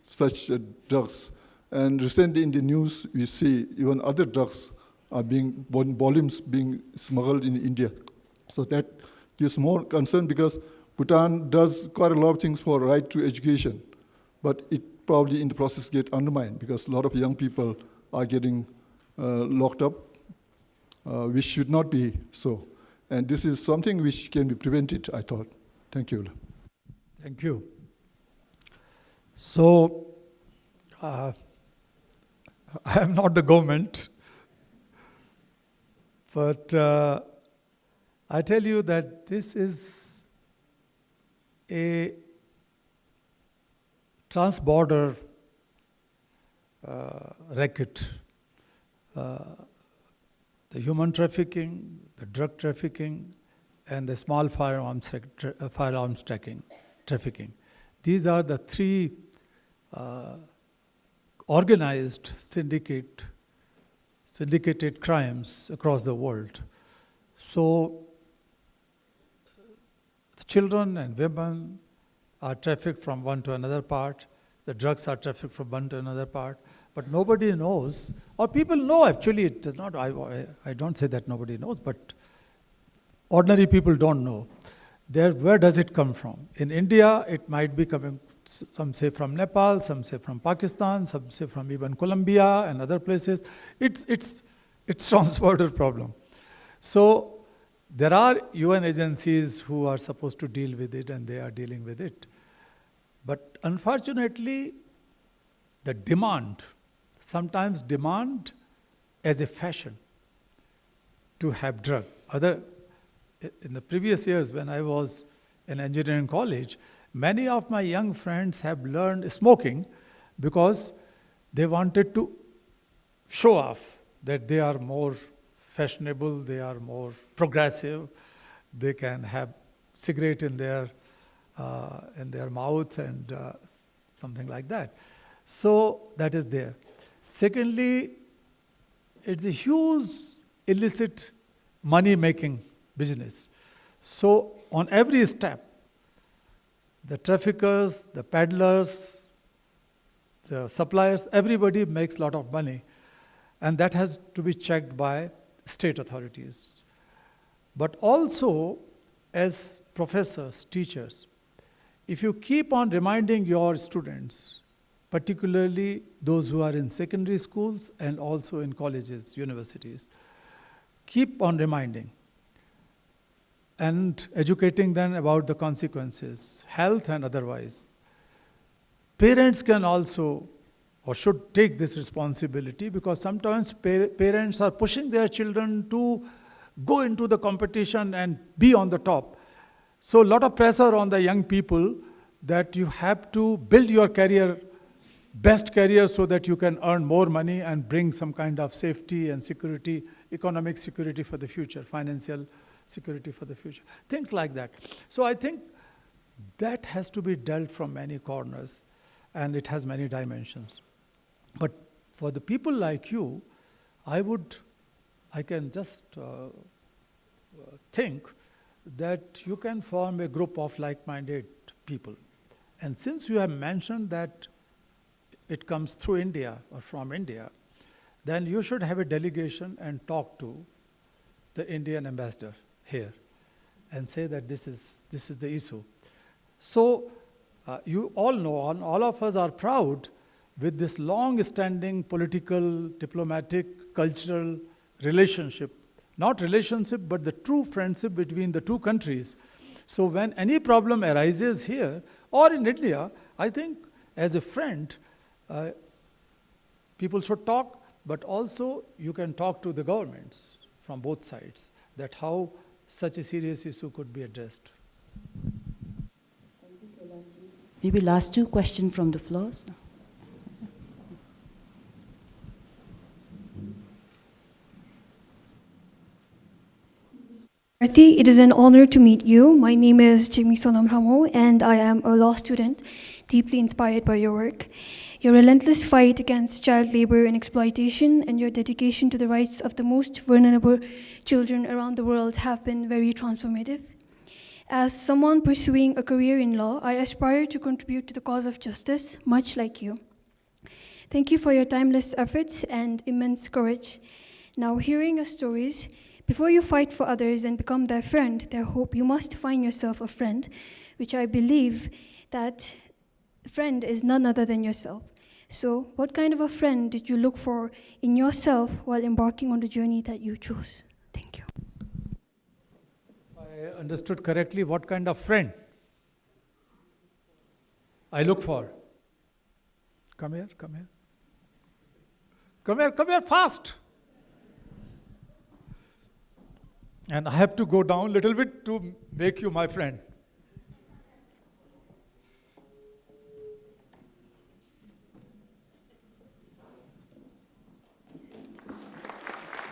such drugs. And recently in the news, we see even other drugs are being, volumes being smuggled in India. So that gives more concern, because Bhutan does quite a lot of things for right to education, but it probably in the process get undermined, because a lot of young people are getting locked up, which should not be so. And this is something which can be prevented, I thought. Thank you. Thank you. So, I am not the government, but I tell you that this is a trans-border racket. The human trafficking, the drug trafficking, and the small firearms trafficking. These are the three organized syndicated crimes across the world. So the children and women are trafficked from one to another part. The drugs are trafficked from one to another part. But nobody knows, or people know actually, it does not, I don't say that nobody knows, but ordinary people don't know. Where does it come from? In India, it might be coming some say from Nepal, some say from Pakistan, some say from even Colombia and other places. It's transborder problem. So there are UN agencies who are supposed to deal with it, and they are dealing with it. But unfortunately, the demand, sometimes demand as a fashion to have drug. In the previous years when I was in engineering college, many of my young friends have learned smoking because they wanted to show off that they are more fashionable, they are more progressive, they can have cigarette in their mouth and something like that. So that is there. Secondly, it's a huge illicit money-making business. So on every step, the traffickers, the peddlers, the suppliers, everybody makes a lot of money. And that has to be checked by state authorities. But also, as professors, teachers, if you keep on reminding your students, particularly those who are in secondary schools and also in colleges, universities, keep on reminding and educating them about the consequences, health and otherwise. Parents can also or should take this responsibility, because sometimes parents are pushing their children to go into the competition and be on the top. So a lot of pressure on the young people that you have to build your career, best career, so that you can earn more money and bring some kind of safety and security, economic security for the future, financial security for the future, things like that. So I think that has to be dealt from many corners, and it has many dimensions. But for the people like you, I can just think that you can form a group of like-minded people. And since you have mentioned that it comes through India or from India, then you should have a delegation and talk to the Indian ambassador here and say that this is the issue. So you all know, all of us are proud with this long-standing political, diplomatic, cultural relationship. Not relationship, but the true friendship between the two countries. So when any problem arises here or in India, I think as a friend, people should talk, but also you can talk to the governments from both sides, that how such a serious issue could be addressed. Maybe last two questions from the floors. It is an honor to meet you. My name is Jimmy Sonam Hamo, and I am a law student, deeply inspired by your work. Your relentless fight against child labor and exploitation and your dedication to the rights of the most vulnerable children around the world have been very transformative. As someone pursuing a career in law, I aspire to contribute to the cause of justice, much like you. Thank you for your timeless efforts and immense courage. Now, hearing your stories, before you fight for others and become their friend, their hope, you must find yourself a friend, which I believe that a friend is none other than yourself. So what kind of a friend did you look for in yourself while embarking on the journey that you chose? Thank you. If I understood correctly, what kind of friend I look for? Come here, come here. Come here fast. And I have to go down a little bit to make you my friend.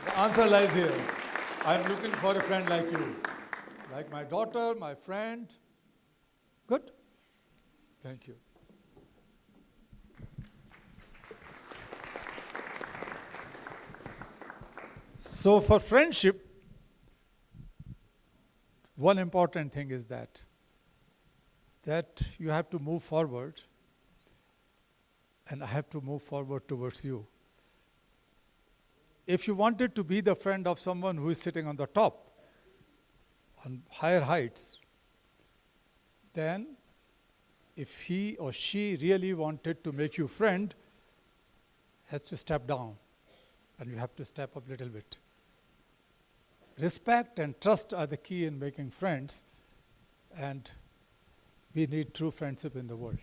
The answer lies here. I'm looking for a friend like you. Like my daughter, my friend. Good? Thank you. So for friendship, one important thing is that you have to move forward, and I have to move forward towards you. If you wanted to be the friend of someone who is sitting on the top, on higher heights, then if he or she really wanted to make you friend, has to step down, and you have to step up a little bit. Respect and trust are the key in making friends, and we need true friendship in the world.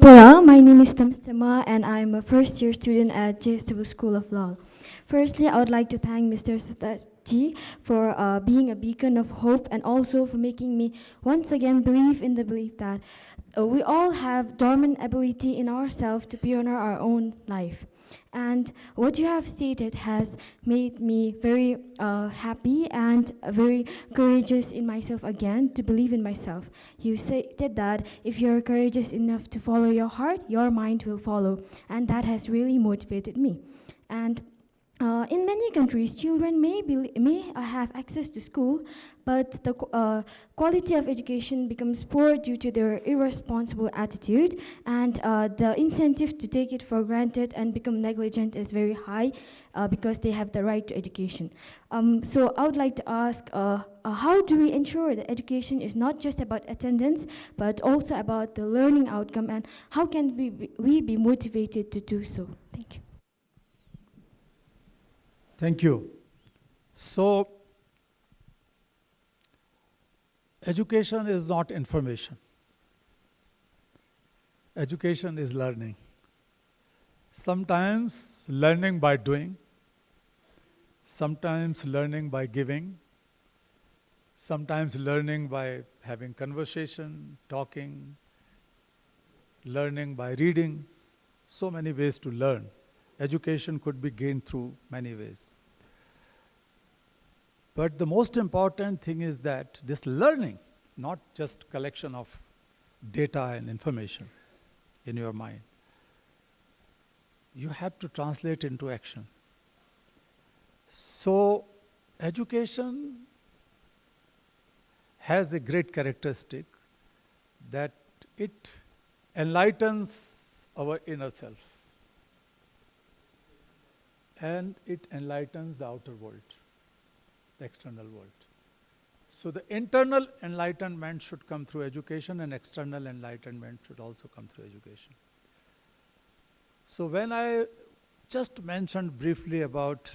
Hello, my name is Tamstema and I'm a first-year student at JSW School of Law. Firstly, I would like to thank Mr. Satyarthi for being a beacon of hope and also for making me once again believe in the belief that we all have dormant ability in ourselves to pioneer our own life. And what you have stated has made me very happy and very courageous in myself again, to believe in myself. You stated that if you're courageous enough to follow your heart, your mind will follow. And that has really motivated me. And in many countries, children may have access to school, but the quality of education becomes poor due to their irresponsible attitude, and the incentive to take it for granted and become negligent is very high because they have the right to education. So I would like to ask, how do we ensure that education is not just about attendance, but also about the learning outcome, and how can we be motivated to do so? Thank you. Thank you. So, education is not information. Education is learning. Sometimes learning by doing, sometimes learning by giving, sometimes learning by having conversation, talking, learning by reading. So many ways to learn. Education could be gained through many ways. But the most important thing is that this learning, not just collection of data and information in your mind, you have to translate into action. So education has a great characteristic that it enlightens our inner self. And it enlightens the outer world, the external world. So the internal enlightenment should come through education, and external enlightenment should also come through education. So when I just mentioned briefly about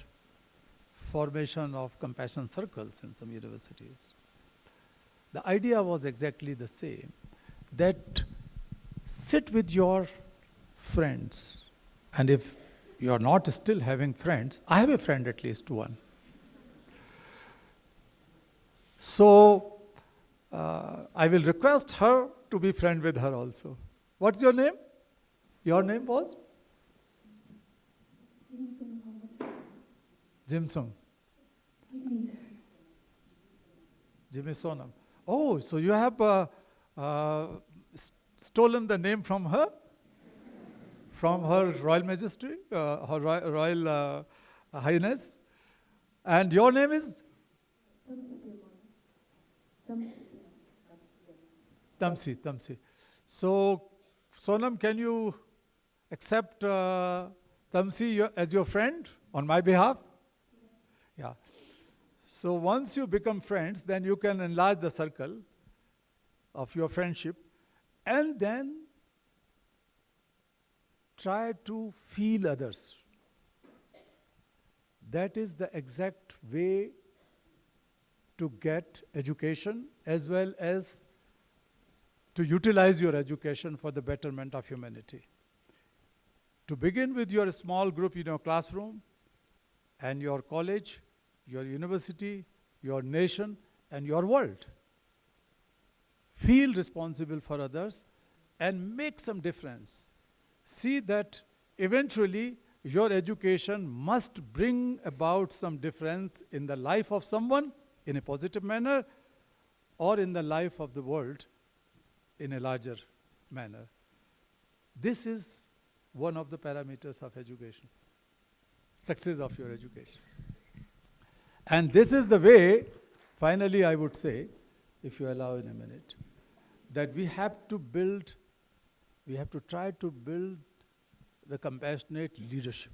formation of compassion circles in some universities, the idea was exactly the same, that sit with your friends, and if you are not still having friends, I have a friend, at least one. So I will request her to be friend with her also. What's your name? Your name was? Jimsung. Jimmy Sonam. Oh, so you have stolen the name from her? From her Royal Majesty, her Royal Highness. And your name is? Tamsi. So, Sonam, can you accept Tamsi as your friend on my behalf? Yeah. So once you become friends, then you can enlarge the circle of your friendship, and then try to feel others. That is the exact way to get education, as well as to utilize your education for the betterment of humanity. To begin with your small group in your classroom, and your college, your university, your nation, and your world. Feel responsible for others and make some difference. See that eventually your education must bring about some difference in the life of someone in a positive manner, or in the life of the world in a larger manner. This is one of the parameters of education, success of your education. And this is the way, finally I would say, if you allow in a minute, that we have to build we have to try to build the compassionate leadership.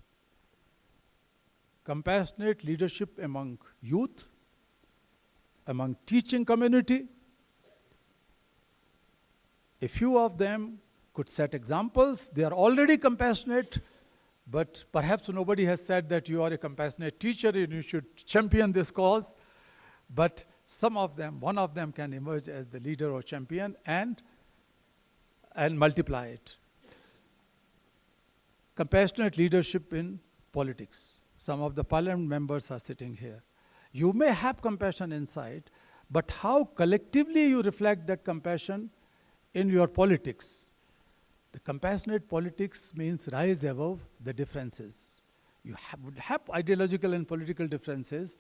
Compassionate leadership among youth, among teaching community. A few of them could set examples. They are already compassionate, but perhaps nobody has said that you are a compassionate teacher and you should champion this cause. But some of them, one of them can emerge as the leader or champion and multiply it. Compassionate leadership in politics. Some of the parliament members are sitting here. You may have compassion inside, but how collectively you reflect that compassion in your politics. The compassionate politics means rise above the differences. You would have ideological and political differences,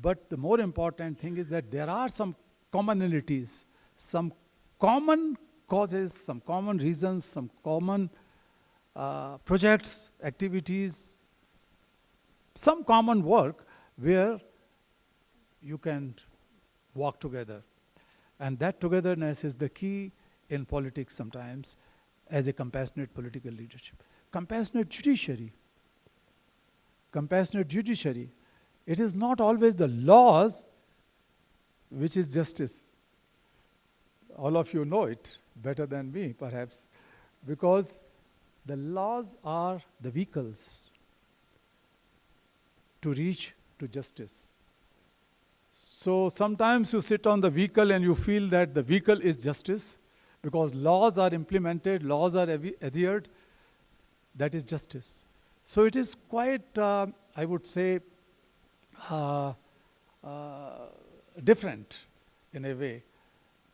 but the more important thing is that there are some commonalities, some common causes, some common reasons, some common projects, activities, some common work where you can walk together. And that togetherness is the key in politics sometimes as a compassionate political leadership. Compassionate judiciary. Compassionate judiciary. It is not always the laws which is justice. All of you know it better than me, perhaps, because the laws are the vehicles to reach to justice. So sometimes you sit on the vehicle and you feel that the vehicle is justice because laws are implemented, laws are adhered, that is justice. So it is quite, I would say, different in a way.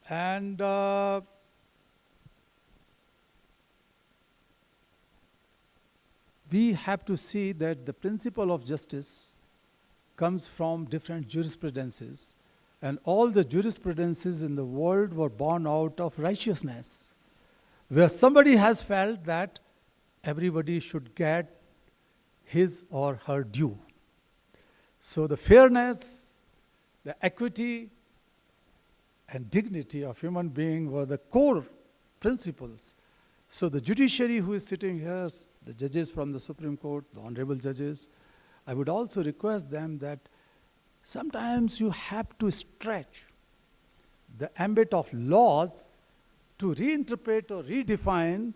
And we have to see that the principle of justice comes from different jurisprudences. And all the jurisprudences in the world were born out of righteousness, where somebody has felt that everybody should get his or her due. So the fairness, the equity, and dignity of human being were the core principles. So the judiciary who is sitting here, the judges from the Supreme Court, the honorable judges, I would also request them that sometimes you have to stretch the ambit of laws to reinterpret or redefine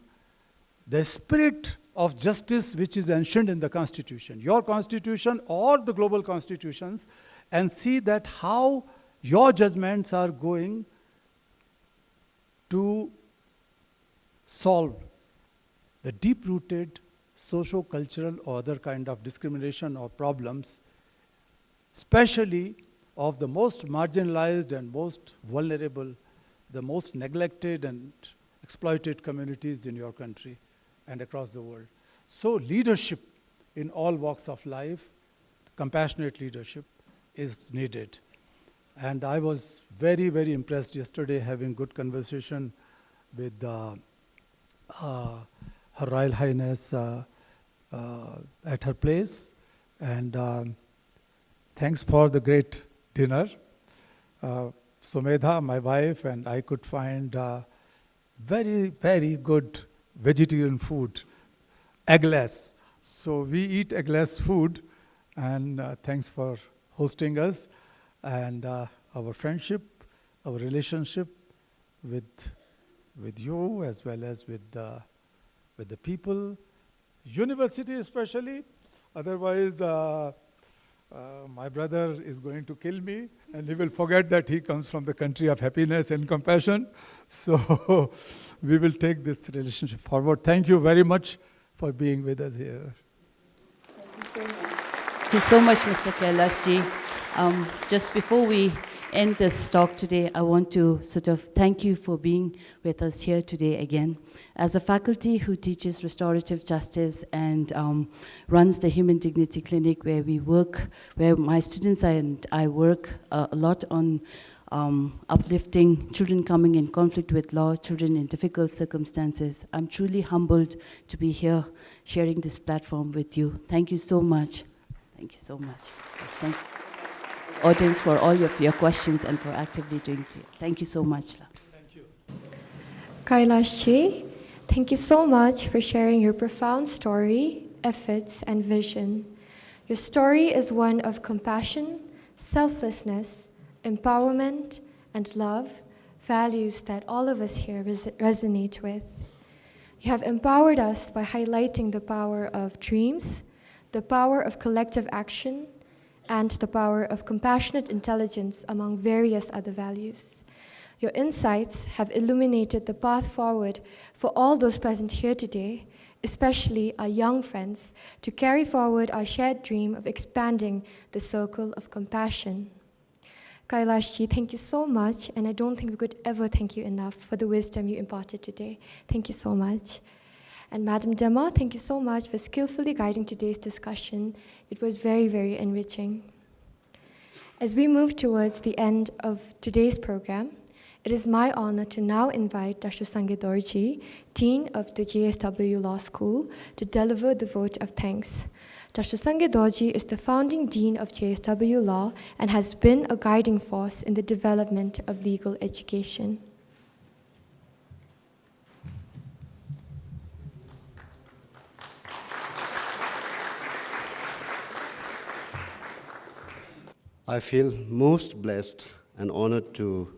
the spirit of justice which is enshrined in the Constitution, your Constitution or the global constitutions, and see that how your judgments are going to solve the deep-rooted socio-cultural or other kind of discrimination or problems, especially of the most marginalized and most vulnerable, the most neglected and exploited communities in your country and across the world. So leadership in all walks of life, compassionate leadership, is needed. And I was very, very impressed yesterday having good conversation with Her Royal Highness at her place. And thanks for the great dinner. Sumedha, my wife, and I could find very, very good vegetarian food, eggless. So we eat eggless food, and thanks for hosting us. And our friendship, our relationship with you as well as with the people, university especially. Otherwise, my brother is going to kill me, and he will forget that he comes from the country of happiness and compassion. So we will take this relationship forward. Thank you very much for being with us here. Thank you so much, Mr. Kailash-ji. Just before we end this talk today, I want to sort of thank you for being with us here today again. As a faculty who teaches restorative justice and runs the Human Dignity Clinic where we work, where my students and I work a lot on uplifting children coming in conflict with law, children in difficult circumstances, I'm truly humbled to be here sharing this platform with you. Thank you so much. Thank you so much. Yes, thank you. Audience for all of your questions and for actively doing so. Thank you so much. Kailash-ji, Thank you so much for sharing your profound story, efforts, and vision. Your story is one of compassion, selflessness, empowerment, and love, values that all of us here resonate with. You have empowered us by highlighting the power of dreams, the power of collective action, and the power of compassionate intelligence, among various other values. Your insights have illuminated the path forward for all those present here today, especially our young friends, to carry forward our shared dream of expanding the circle of compassion. Kailash-ji, thank you so much, and I don't think we could ever thank you enough for the wisdom you imparted today. Thank you so much. And Madam Dema, thank you so much for skillfully guiding today's discussion. It was very, very enriching. As we move towards the end of today's program, it is my honor to now invite Dr. Sanjay Dorji, Dean of the JSW Law School, to deliver the vote of thanks. Dr. Sanjay Dorji is the founding Dean of JSW Law and has been a guiding force in the development of legal education. I feel most blessed and honored to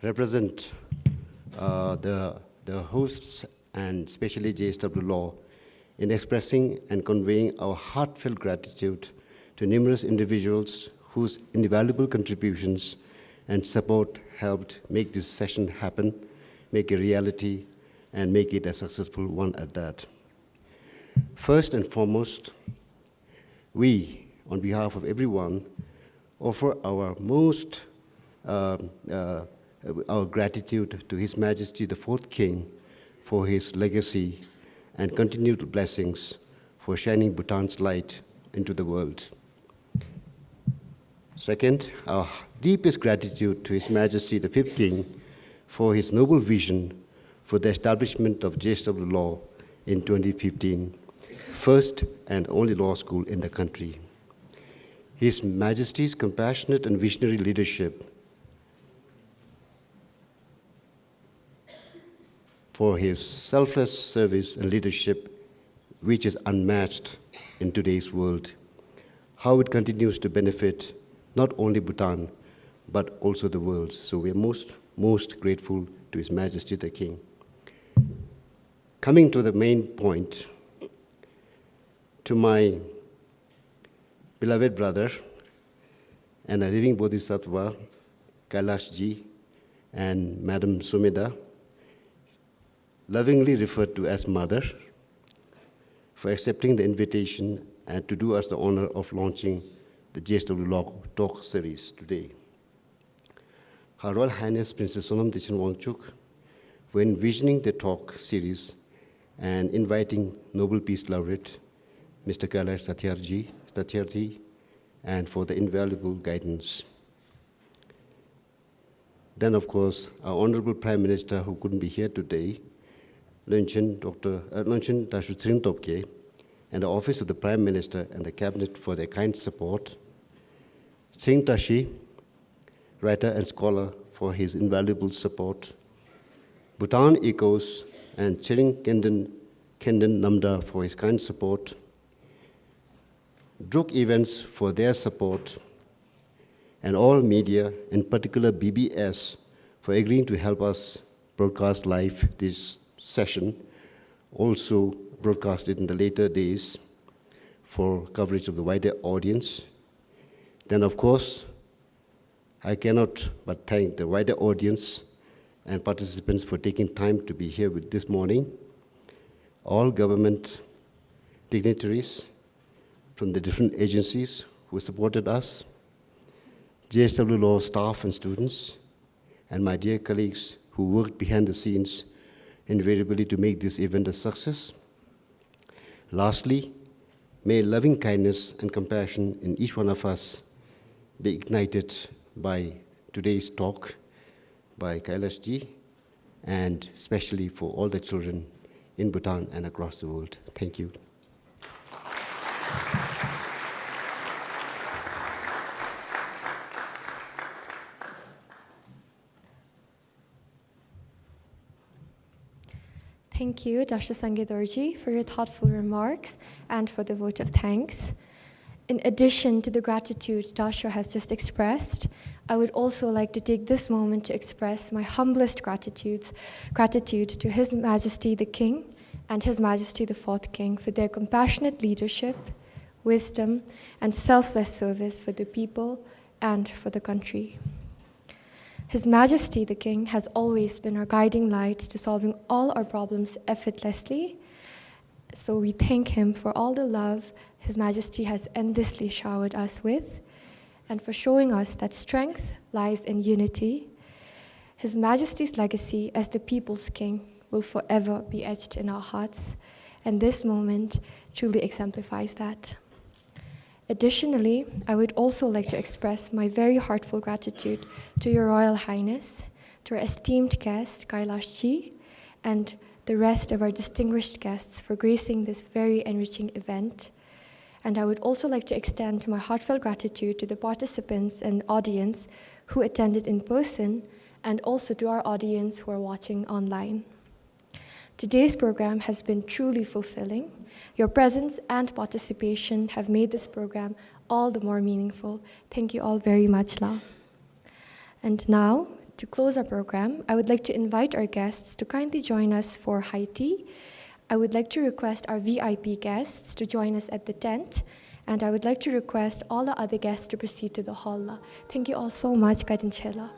represent the hosts and especially JSW Law in expressing and conveying our heartfelt gratitude to numerous individuals whose invaluable contributions and support helped make this session happen, make a reality, and make it a successful one at that. First and foremost, we, on behalf of everyone, offer our most our gratitude to His Majesty the Fourth King for his legacy and continued blessings for shining Bhutan's light into the world. Second, our deepest gratitude to His Majesty the Fifth King for his noble vision for the establishment of JSW Law in 2015, first and only law school in the country. His Majesty's compassionate and visionary leadership, for his selfless service and leadership, which is unmatched in today's world, how it continues to benefit not only Bhutan, but also the world. So we are most grateful to His Majesty the King. Coming to the main point, to my beloved brother and a living Bodhisattva, Kailash-ji and Madam Sumida, lovingly referred to as Mother, for accepting the invitation and to do us the honor of launching the JSW Law Talk series today. Her Royal Highness Princess Sonam Dichin Wangchuk, for envisioning the talk series and inviting Nobel Peace Laureate, Mr. Kailash Satyarthi, and for the invaluable guidance. Then, of course, our Honorable Prime Minister, who couldn't be here today, Lunchen Dashu Tsering Topke, and the Office of the Prime Minister and the Cabinet for their kind support. Tsering Tashi, writer and scholar, for his invaluable support. Bhutan Echoes and Tsering Kendon Namda for his kind support. Druk Events for their support. And all media, in particular BBS, for agreeing to help us broadcast live this session, also broadcasted in the later days for coverage of the wider audience. Then, of course, I cannot but thank the wider audience and participants for taking time to be here with this morning, all government dignitaries from the different agencies who supported us, JSW Law staff and students, and my dear colleagues who worked behind the scenes invariably to make this event a success. Lastly, may loving kindness and compassion in each one of us be ignited by today's talk by Kailash-ji, and especially for all the children in Bhutan and across the world. Thank you. Thank you, Dr. Sangeet Dorji, for your thoughtful remarks and for the vote of thanks. In addition to the gratitude Dasha has just expressed, I would also like to take this moment to express my humblest gratitude to His Majesty the King and His Majesty the Fourth King for their compassionate leadership, wisdom, and selfless service for the people and for the country. His Majesty the King has always been our guiding light to solving all our problems effortlessly, so we thank him for all the love His Majesty has endlessly showered us with, and for showing us that strength lies in unity. His Majesty's legacy as the people's king will forever be etched in our hearts, and this moment truly exemplifies that. Additionally, I would also like to express my very heartfelt gratitude to Your Royal Highness, to our esteemed guest, 𝐈𝐍𝐾𝐄, and the rest of our distinguished guests for gracing this very enriching event. And I would also like to extend my heartfelt gratitude to the participants and audience who attended in person, and also to our audience who are watching online. Today's program has been truly fulfilling. Your presence and participation have made this program all the more meaningful. Thank you all very much, La. And now, to close our program, I would like to invite our guests to kindly join us for high tea. I would like to request our VIP guests to join us at the tent, and I would like to request all the other guests to proceed to the hall. Thank you all so much. Kajin Chela.